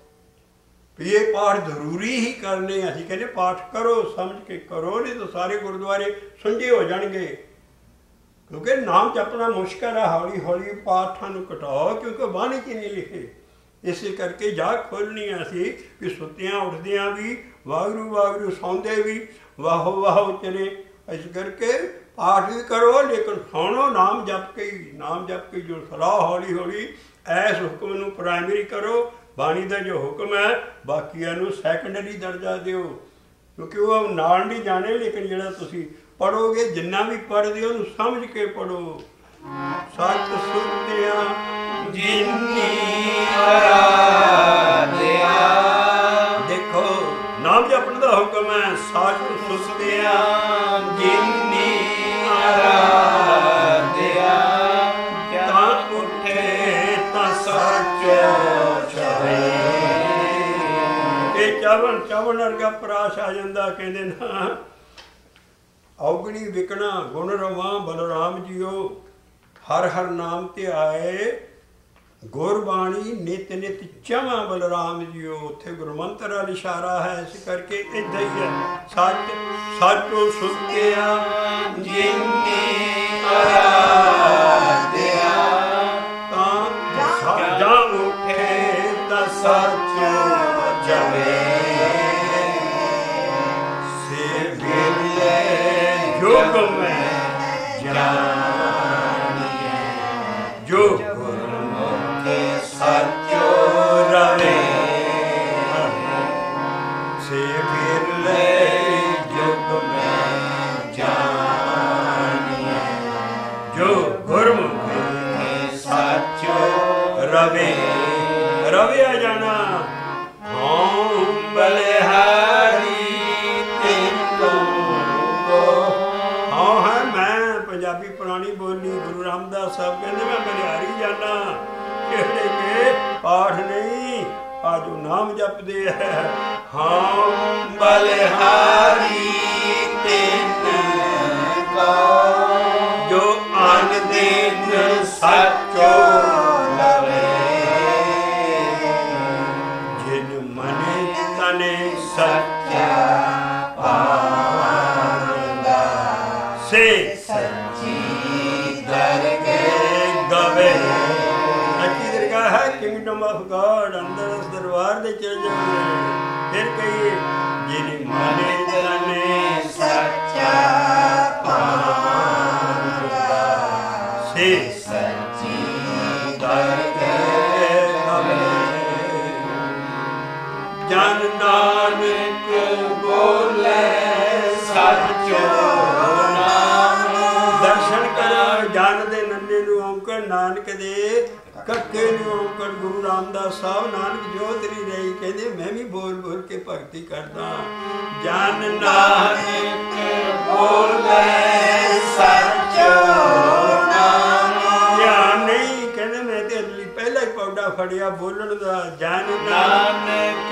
ਵੀ ਇਹ ਪਾਠ ਜ਼ਰੂਰੀ ਹੀ ਕਰਨੇ। ਅਸੀਂ ਕਹਿੰਦੇ ਪਾਠ ਕਰੋ, ਸਮਝ ਕੇ ਕਰੋ, ਨਹੀਂ ਤਾਂ ਸਾਰੇ ਗੁਰਦੁਆਰੇ ਸੁੰਝੇ ਹੋ ਜਾਣਗੇ। ਕਿਉਂਕਿ ਨਾਮ ਜਪਣਾ ਮੁਸ਼ਕਿਲ ਹੈ। ਹੌਲੀ ਹੌਲੀ ਪਾਠਾਂ ਨੂੰ ਘਟਾਓ ਕਿਉਂਕਿ ਬਾਣੀ 'ਚ ਨਹੀਂ ਲਿਖੇ। ਇਸੇ ਕਰਕੇ ਜਾਗ ਖੋਲ੍ਹਣੀ ਅਸੀਂ ਵੀ ਸੁੱਤਿਆਂ ਉੱਠਦਿਆਂ ਵੀ ਵਾਹਿਗੁਰੂ ਵਾਹਿਗੁਰੂ, ਸੌਂਦੇ ਵੀ ਵਾਹੋ ਵਾਹੋ ਚਲੇ। ਇਸ ਕਰਕੇ ਪਾਠ ਵੀ ਕਰੋ, ਲੇਕਿਨ ਸੁਣੋ ਨਾਮ ਜਪ ਕੇ ਹੀ। ਨਾਮ ਜਪ ਕੇ ਜੋ ਸਲਾਹ ਹੌਲੀ ਹੌਲੀ ਇਸ ਹੁਕਮ ਨੂੰ ਪ੍ਰਾਇਮਰੀ ਕਰੋ। ਬਾਣੀ ਦਾ ਜੋ ਹੁਕਮ ਹੈ ਬਾਕੀਆਂ ਨੂੰ ਸੈਕੰਡਰੀ ਦਰਜਾ ਦਿਓ। क्योंकि वो नाल नहीं जाने, लेकिन जिहड़ा तुसीं पढ़ोगे जिन्ना भी पढ़दे हो उहनूं समझ के पढ़ो। सच सुनदिया जिन्नी आराध्या, देखो नाम जपण दा हुक्म है। सच सुनदिया जिन्नी आराध्या, तां उठे तां सच छवे। चावन चावन वर्गा पराश आ जाता। कहते ना औगणी विकणा गुण रवां बलराम जियो, हर हर नाम ते आए गुरबाणी नित नित चवां बलराम जियो। उत्थे गुरमंत्र वाला इशारा है, इस करके इदां ही है। सच सचो सुनदिया जिन्नी आराध्या, तां जा उठे तां सच छवे। योग में जानिए, जो गुरमुखे सचो रवे, से बिरले युग में जानिए, जो गुरमुखे सचो रवे। रवे आ जाना। हाँ बलिहारी तेनों को, हाँ है मैं पंजाबी पुरानी बोली। गुरु रामदास साहब कहते मैं बलिहारी जाना, कहते के पाठ नहीं आ जो नाम जपदे है। हाँ बलिहारी तेनों जो अन दिन सचो लवे, जिन मने तने सच्चा पावंदा, से सच्ची दरगे गवे। सच्ची दरगाह है किंगडम ऑफ गॉड। अंदर उस दरबार दे चल जाओगे। फिर कहिए जिन मने तने सच्चा पावंदा, से सच्ची दरगे गवे। जन नानक बोले सचो नाम, दर्शन करो। जन दे नन्ने नूं औंकड़ नानक दे कक्के नूं औंकड़। गुरु रामदास साहब नानक जोत नहीं रही, कहते मैं भी बोल बोल के भगती करदा। जन नानक बोले सचो नाम, ध्यान नहीं, कहते मैं ते अगली पहला ही पौड़ा फड़िया बोलण दा। जन नानक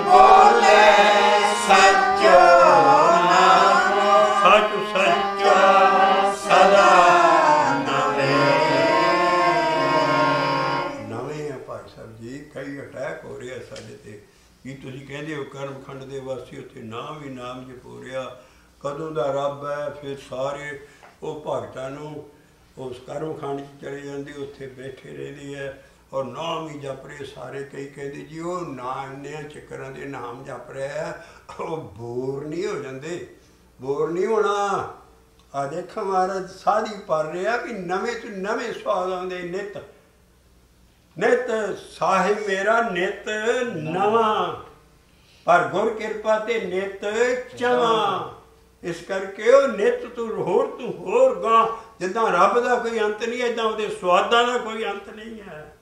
बोले सचो नाम, सच सच्चा सदा नवे। ਨਵੇਂ ਆ ਭਾਈ ਸਾਹਿਬ ਜੀ। ਕਈ ਅਟੈਕ ਹੋ ਰਿਹਾ ਸਾਡੇ ਤੇ। ਕੀ ਤੁਸੀਂ ਕਹਿੰਦੇ ਹੋ ਕਰਮਖੰਡ ਦੇ ਵਾਸੀ ਉੱਥੇ ਨਾਮ ਹੀ ਨਾਮ ਜਪੋ ਰਿਹਾ। ਕਦੋਂ ਦਾ ਰੱਬ ਹੈ। ਫਿਰ ਸਾਰੇ ਉਹ ਭਗਤਾਂ ਨੂੰ ਉਸ ਕਰਮਖੰਡ 'ਚ ਚਲੇ ਜਾਂਦੇ, ਉੱਥੇ ਬੈਠੇ ਰਹਿੰਦੇ ਹੈ ਔਰ ਨਾਮ ਹੀ ਜਪ ਰਹੇ ਸਾਰੇ। ਕਈ ਕਹਿੰਦੇ ਜੀ ਉਹ ਨਾਨਿਆਂ ਚੱਕਰਾਂ ਦੇ ਨਾਮ ਜਪ ਰਿਹਾ, ਉਹ ਬੋਰ ਨਹੀਂ ਹੋ ਜਾਂਦੇ। ਬੋਰ ਨਹੀਂ ਹੋਣਾ। ਆ ਦੇਖੋ ਮਹਾਰਾਜ ਸਾਧੀ ਪਰ ਰਿਹਾ ਕਿ ਨਵੇਂ ਤੋਂ ਨਵੇਂ ਸਵਾਦ ਆਉਂਦੇ। ਨਿਤ ਨਿਤ ਸਾਹਿਬ ਮੇਰਾ ਨਿਤ ਨਵਾਂ, ਪਰ ਗੁਰ ਕਿਰਪਾ ਤੇ ਨਿਤ ਚਵਾਂ। ਇਸ ਕਰਕੇ ਉਹ ਨਿਤ ਤੂੰ ਹੋਰ ਗਾਂ। ਜਿੱਦਾਂ ਰੱਬ ਦਾ ਕੋਈ ਅੰਤ ਨਹੀਂ, ਇੱਦਾਂ ਉਹਦੇ ਸਵਾਦਾਂ ਦਾ ਕੋਈ ਅੰਤ ਨਹੀਂ ਹੈ।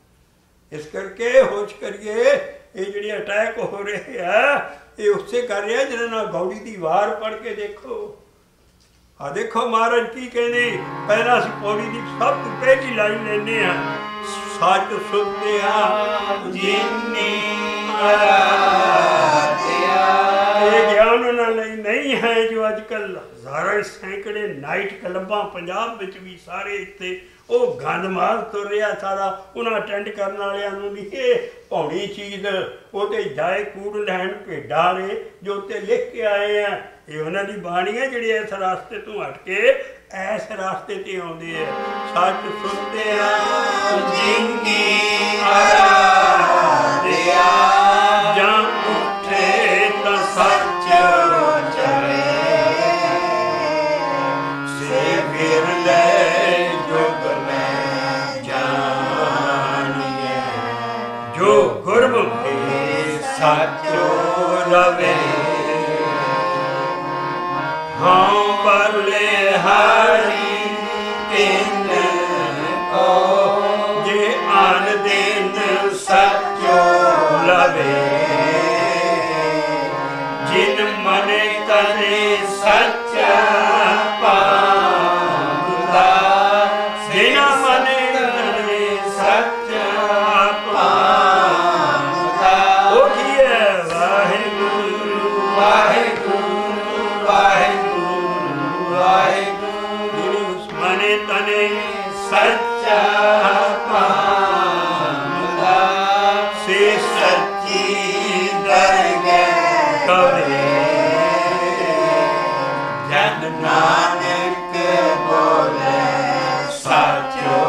ਇਸ ਕਰਕੇ ਹੋਸ਼ ਕਰੀਏ। ਇਹ ਜਿਹੜੇ ਅਟੈਕ ਹੋ ਰਹੇ ਆ ਇਹ ਉਸੇ ਕਰ ਰਿਹਾ ਜਿਹਨਾਂ ਨਾਲ ਗੌੜੀ ਦੀ ਵਾਰ ਪੜ੍ਹ ਕੇ ਦੇਖੋ। ਆ ਦੇਖੋ ਮਹਾਰਾਜ ਕੀ ਕਹਿੰਦੇ। ਪਹਿਲਾਂ ਅਸੀਂ ਪੌੜੀ ਦੀ ਸਭ ਤੋਂ ਪਹਿਲੀ ਲਾਈਨ ਲੈਂਦੇ ਹਾਂ। ਸੱਚ ਸੁਣਦਿਆ ਜਿਨੀ ਆਰਾਧਿਆ, ਇਹ ਗਿਆਨ ਉਹਨਾਂ ਲਈ ਨਹੀਂ ਹੈ ਜੋ ਅੱਜ ਕੱਲ੍ਹ ਹਜ਼ਾਰਾਂ ਸੈਂਕੜੇ ਨਾਈਟ ਕਲੱਬਾਂ ਪੰਜਾਬ ਵਿੱਚ ਵੀ ਸਾਰੇ ਇੱਥੇ ਉਹ ਗੰਦ ਮਾਲ ਤੁਰ ਰਿਹਾ ਸਾਰਾ। ਉਹਨਾਂ ਅਟੈਂਡ ਕਰਨ ਵਾਲਿਆਂ ਨੂੰ ਨਹੀਂ ਇਹ ਭੌਣੀ ਚੀਜ਼ ਉਹ ਤੇ ਜਾਏ ਕੂੜ ਲੈਣ ਭੇਡਾਂ ਨੇ ਜੋ ਉੱਤੇ ਲਿਖ ਕੇ ਆਏ ਆ। ਇਹ ਉਹਨਾਂ ਦੀ ਬਾਣੀ ਹੈ ਜਿਹੜੀ ਇਸ ਰਸਤੇ ਤੋਂ ਹਟ ਕੇ ਇਸ ਰਸਤੇ ਤੇ ਆਉਂਦੇ ਆ। ਸੱਚ ਸੁਣਦੇ ਆ ਜਿਨੀ ਆਰਾਧਿਆ, ਜਾਂ ਉੱਠੇ ਤਾਂ ਸੱਚ ਚਲੇ, ਸੇ ਬਿਰਲੇ ਜੁਗ ਮੈਂ ਜਾਣੀਏ, ਜੋ ਗੁਰਮੁਖੀ ਸਚੋ ਰਵੇ। हरि तिन को जे आन दिन सचो लवे जिन मन तने सच्चा पांदा जिन मन तने सच्चा पांदा ओ की है वाहिगुरु वाहिगुरु वाहिगुरु वाहिगुरु मन तने सच्चा पांदा से सच्ची दरगाह कवे जन नानक बोले साचो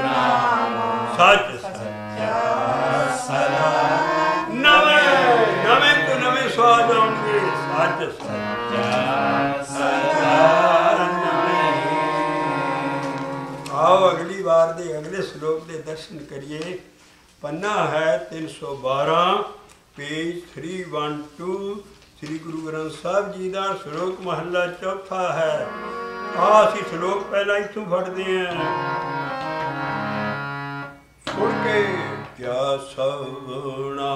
नाम सच सच्चा सदा नवे नवे तो नवे स्वाद होंगे सच सच्चा सदा नवे। आओ अगली बार दे अगले श्लोक दे दर्शन करिए। पन्ना है 312 पेज 312 श्री गुरु ग्रंथ साहब जी का श्लोक महला चौथा है। ਅਸੀਂ श्लोक पहला इतों फटते हैं। सुन के क्या सवना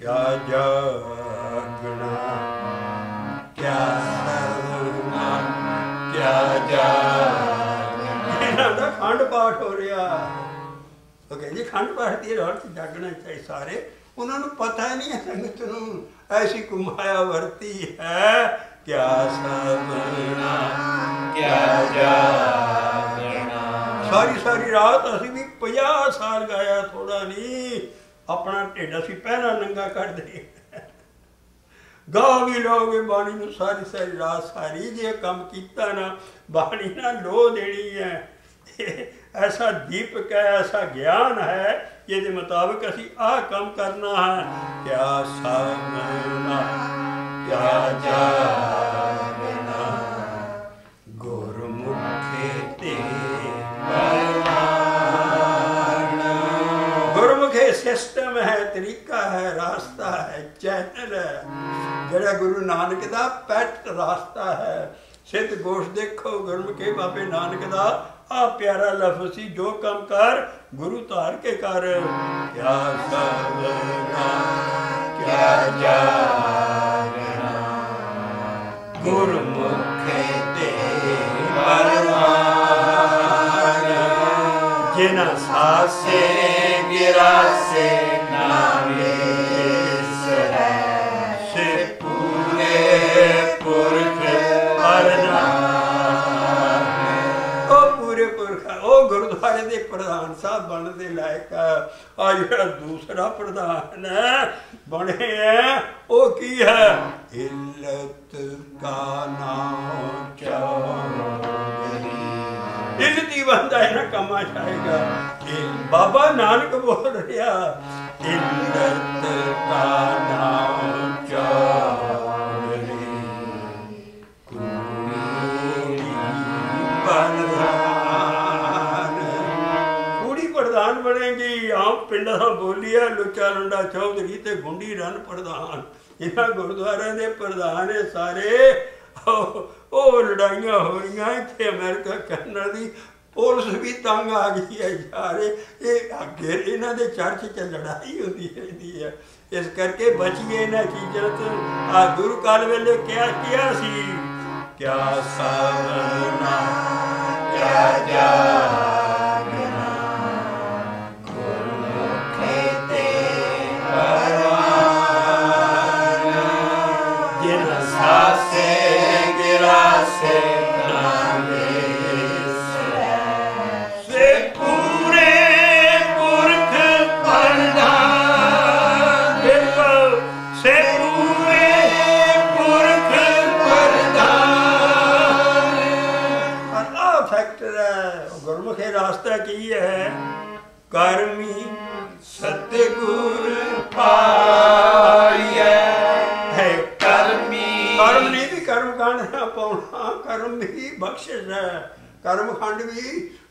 क्या जागना क्या सवना क्या जागना इन्हां दा खंड पाठ हो रहा। तो कह जी खंड पाठ की रौनक जागना चाहिए सारे। उन्होंने पता नहीं है संगत नूं ऐसी कुमाया वरती है क्या सवना क्या जागना। सारी सारी रात असी भी 50 साल गाया थोड़ा नहीं अपना ढिड असी पहला नंगा कर दे गा भी लोगे बाणी नूं सारी सारी रात सारी जे काम कीता ना बाणी ना लो देनी है। ऐसा दीपक है ऐसा ज्ञान है ये मुताबिक असी आ काम करना है क्या सवना क्या जागना गुरमुखे ते गुरमुखे सिस्टम है तरीका है रास्ता है चैनल है जड़ा गुरु नानक दा पैट रास्ता है। सिद्ध गोश देखो गुरमुखे बाबे नानक दा आ प्यारा लफ्ज़ सी जो कम कर गुरु तार के कर क्या सवना क्या जागना गुरमुखे ते परवान जिन सासे गिरासे नामे से पूरे पुरख गुरुद्वारे के प्रधान साहब बनने के लायक आ जो दूसरा प्रधान है बने है वो की है इल्लत का नाम चौधरी इल्लती बंदा है ना कमा जाएगा। बाबा नानक बोल रहा इल्लत का नाम चौधरी प्रधान बनेगी आम पिंड का बोली है लुचा लुंडा चौधरी ते गुंडी रन प्रधान इन्होंने गुरुद्वारे के प्रधान है सारे। ओ लड़ाइयां हो रही इतने अमेरिका कैनेडा की पुलिस भी तंग आ गई है यार ये अगे इन्हों के चर्च च लड़ाई होती रहती है इस करके बचिए इन्होंने चीज़ों तो। आ गुरु काल वेले क्या किया सी क्या सवना क्या जागना गुरमुखे ते परवान जिन सासे गिरासे नामे से पूरे पुरख प्रधान से पूरे पुरख प्रधान। फैक्टर है गुरमुखे रास्ता की है कर्मी सतगुर पाइए है कर्मी कर्म नहीं भी कर्म कांड पाना कर्म भी बख्शिश है। कर्म खंड भी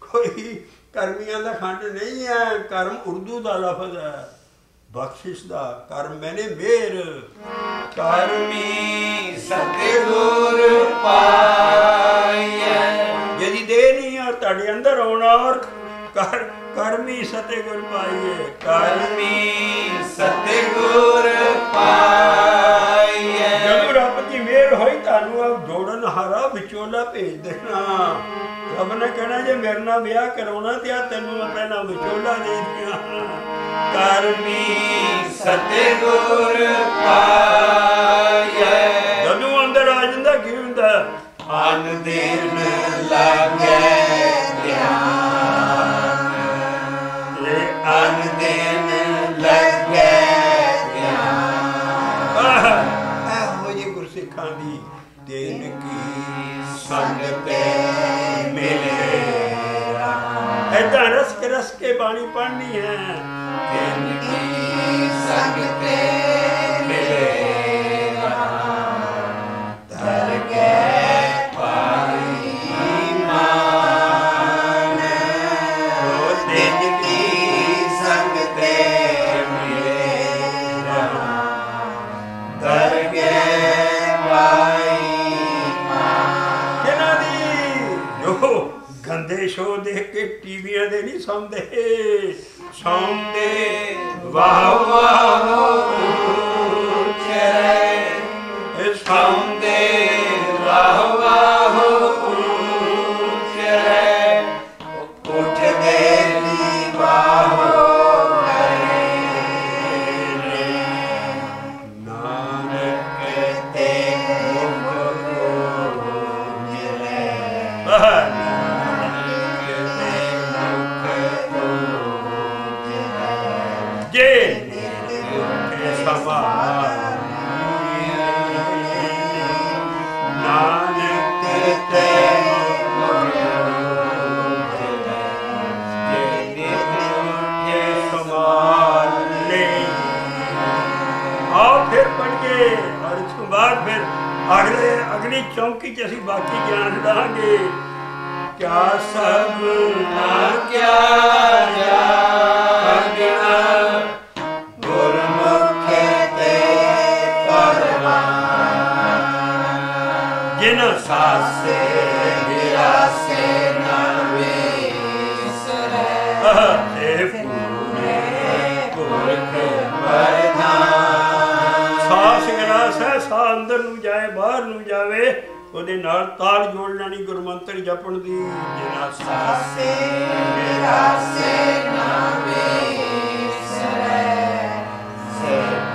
कोई कर्मियों का खंड नहीं है कर्म उर्दू का लफ्ज है बख्शिश का कर्म मैंने मेर कर्मी सतगुर पाइए ਜਿਹਦੀ ਦੇਹ ਨਹੀਂ ਆ ਤੁਹਾਡੇ ਅੰਦਰ ਆਉਣਾ ਔਰ ਕਰਮੀ ਸਤਿਗੁਰ ਪਾਈਏ ਕਰਮੀ ਸਤਿਗੁਰ ਪਾਈਏ। ਜਦੋਂ ਰੱਬ ਦੀ ਮਿਹਰ ਹੋਈ ਤੁਹਾਨੂੰ ਆ ਜੋੜਨ ਹਾਰਾ ਵਿਚੋਲਾ ਭੇਜ ਦੇਣਾ। ਰੱਬ ਨੇ ਕਹਿਣਾ ਜੇ ਮੇਰੇ ਨਾਲ ਵਿਆਹ ਕਰਾਉਣਾ ਤੇ ਆ ਤੈਨੂੰ ਮੈਂ ਪਹਿਲਾਂ ਵਿਚੋਲਾ ਦੇ ਦਿਆਂ। ਕਰਮੀ ਸਤਿਗੁਰ ਪਾਈਏ। ਜਦੋਂ ਅੰਦਰ ਆ ਜਾਂਦਾ ਕੀ ਹੁੰਦਾ? ਅਨ ਦਿਨ ਲਾਗੇ ਧਿਆਨ, ਅਨ ਦਿਨ ਲੱਗੇ ਧਿਆਨ। ਇਹੋ ਜਿਹੀ ਗੁਰਸਿੱਖਾਂ ਦੀ ਦਿਨ ਕੀ ਸੰਗਤ ਮਿਲੇ। ਏਦਾਂ ਰਸ ਕੇ ਬਾਣੀ ਪੜ੍ਹਨੀ ਹੈ। ਦਿਨ ਕੀ ਸੰਗਤ ਮਿਲੇ ਦਰਗਹਿ ਗੰਦੇ ਸ਼ੋਅ ਦੇਖ ਕੇ ਟੀਵੀਆਂ ਦੇ ਨਹੀਂ ਸੌਂਦੇ। ਸੌਂਦੇ ਵਾਹ ਵਾਹ ਚਰੇ, ਸੌਂਦੇ ਵਾਹ ਵਾਹ ਚਰੇ, ਉੱਠਦੇ ਨੀ ਵਾਹ ਕਰੇ। ਨਾਨਕ ਤੇ ਮੁਖ ਕੋ ਮਿਲੇ। ਨਾਨਕ ਤੇ ਸਮਾਲੇ। ਆਓ ਫਿਰ ਪੜ੍ਹੀਏ ਔਰ ਇਸ ਤੋਂ ਬਾਅਦ ਫਿਰ ਅਗਲੀ ਚੌਂਕੀ 'ਚ ਅਸੀਂ ਬਾਕੀ ਗਿਆਨ ਦਾਂਗੇ। ਕਿਆ ਸਭ ਨਾ ਕਿਆ ਜਾਗਣਾ ਗੁਰਮੁਖ ਤੇ ਪਰਮਾਨ। ਜਿਨ ਸਾਸੇ ਵਿਰਾਸੇ ਨਾ ਵਿਸਰੈ ਇਹ ਪੂਰੇ ਪੁਰਖ ਪ੍ਰਧਾਨ। ਸਾਸ ਗਿਲਾਸ ਹੈ, ਸਾਹ ਅੰਦਰ ਨੂੰ ਜਾਏ ਬਾਹਰ ਨੂੰ ਜਾਵੇ, ਉਹਦੇ ਨਾਲ ਤਾਲ ਜੋੜ ਲੈਣੀ ਗੁਰਮੰਤਰ ਜਪਣ ਦੀ। ਜਿਨਾ ਸਾਸੇ ਵਿਰਾਸੇ ਨਾ ਵਿਸਰੈ।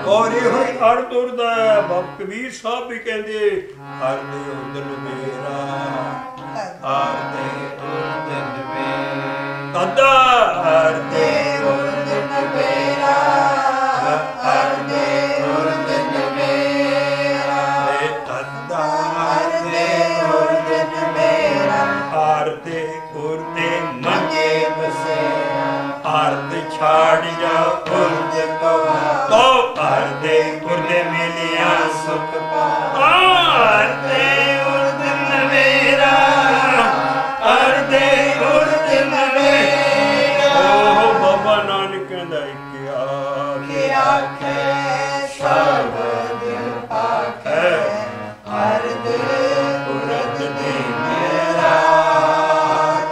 ਔਰ ਇਹੋ ਹੀ ਅਰਥ ਉਰਦਾ ਬਾਬਾ ਕਬੀਰ ਸਾਹਿਬ ਵੀ ਕਹਿੰਦੇ ਹਰ ਦੇ ਉਦਨ ਮੇਰਾ, ਹਰ ਦੇ ਉਦਨ ਮੇਰਾ, ਤਦਾ ਹਰ ਦੇ ਉਦਨ ਮੇਰਾ, ਹਰ ਦੇ ਉਦਨ ਮੇਰਾ, ਤਦਾ ਹਰ ਦੇ ਉਦਨ ਮੇਰਾ, ਹਰ ਦੇ ਉਰਦੇ ਮੰਗੇ ਬਸੇ, ਅਰਧ ਛਾੜ ਜਾ ਉਰਦ ਕੋ ਅਰਦੇ ਉਰਦੇ ਮਿਲਿਆ ਸੁਖ ਪਾ। ਅਰਦੇ ਉਰਦ ਨਵੇਰਾ, ਅਰਦੇ ਉਰਦ ਨਵੇਰਾ। ਓ ਬਾਬਾ ਨਾਨਕ ਕਹਿੰਦਾ ਕਿ ਆਖੇ ਸ਼ਬਦ ਆਖੇ ਅਰਦ ਉਰਦ ਦੇ ਮੇਰਾ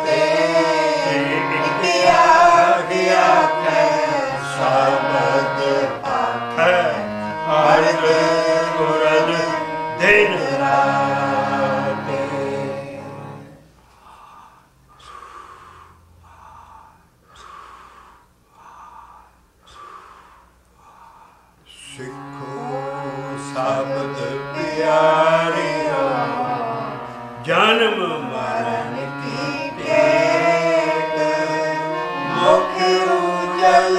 ਤੇ ਆਖੇ ਸ਼ਬਦ ਹੈ ਅਰਦ ਉਰਦ ਦਿਨ ਰਾਤ। ਸਿੱਖੋ ਸ਼ਬਦ ਪਿਆਰਿਓ, ਜਨਮ ਮਰਨ ਕੀ ਟੇਕ ਮੁਖ ਉਜਲ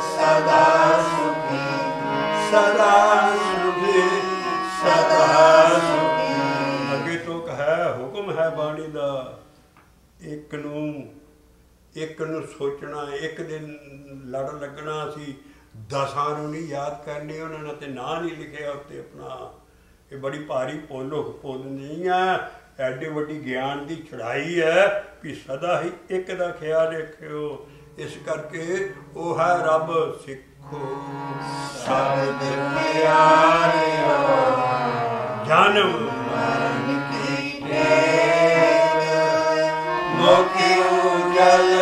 ਸਦਾ ਸੁਖੀ, ਸਦਾ ਸੁਖੀ, ਸਦਾ ਸੁਖੀ। ਅੱਗੇ ਤੋਂ ਹੈ ਹੁਕਮ ਹੈ ਬਾਣੀ ਦਾ। ਇੱਕ ਨੂੰ ਸੋਚਣਾ, ਇੱਕ ਦਿਨ ਲੜ ਲੱਗਣਾ ਸੀ, 10 ਨੂੰ ਨਹੀਂ ਯਾਦ ਕਰਨੀ, ਉਹਨਾਂ ਨੇ ਤੇ ਨਾਂ ਨਹੀਂ ਲਿਖਿਆ ਉੱਤੇ ਆਪਣਾ। ਇਹ ਬੜੀ ਭਾਰੀ ਪੁੱਲ ਨਹੀਂ ਹੈ, ਐਡੀ ਵੱਡੀ ਗਿਆਨ ਦੀ ਚੜ੍ਹਾਈ ਹੈ ਵੀ ਸਦਾ ਹੀ ਇੱਕ ਦਾ ਖਿਆਲ ਰੱਖਿਓ। ਇਸ ਕਰਕੇ ਉਹ ਹੈ ਰੱਬ। ਸਿੱਖੋ ਸ਼ਬਦ ਪਿਆਰਿਓ, ਜਨਮ ਮਰਨ ਕੀ ਟੇਕ ਜਲ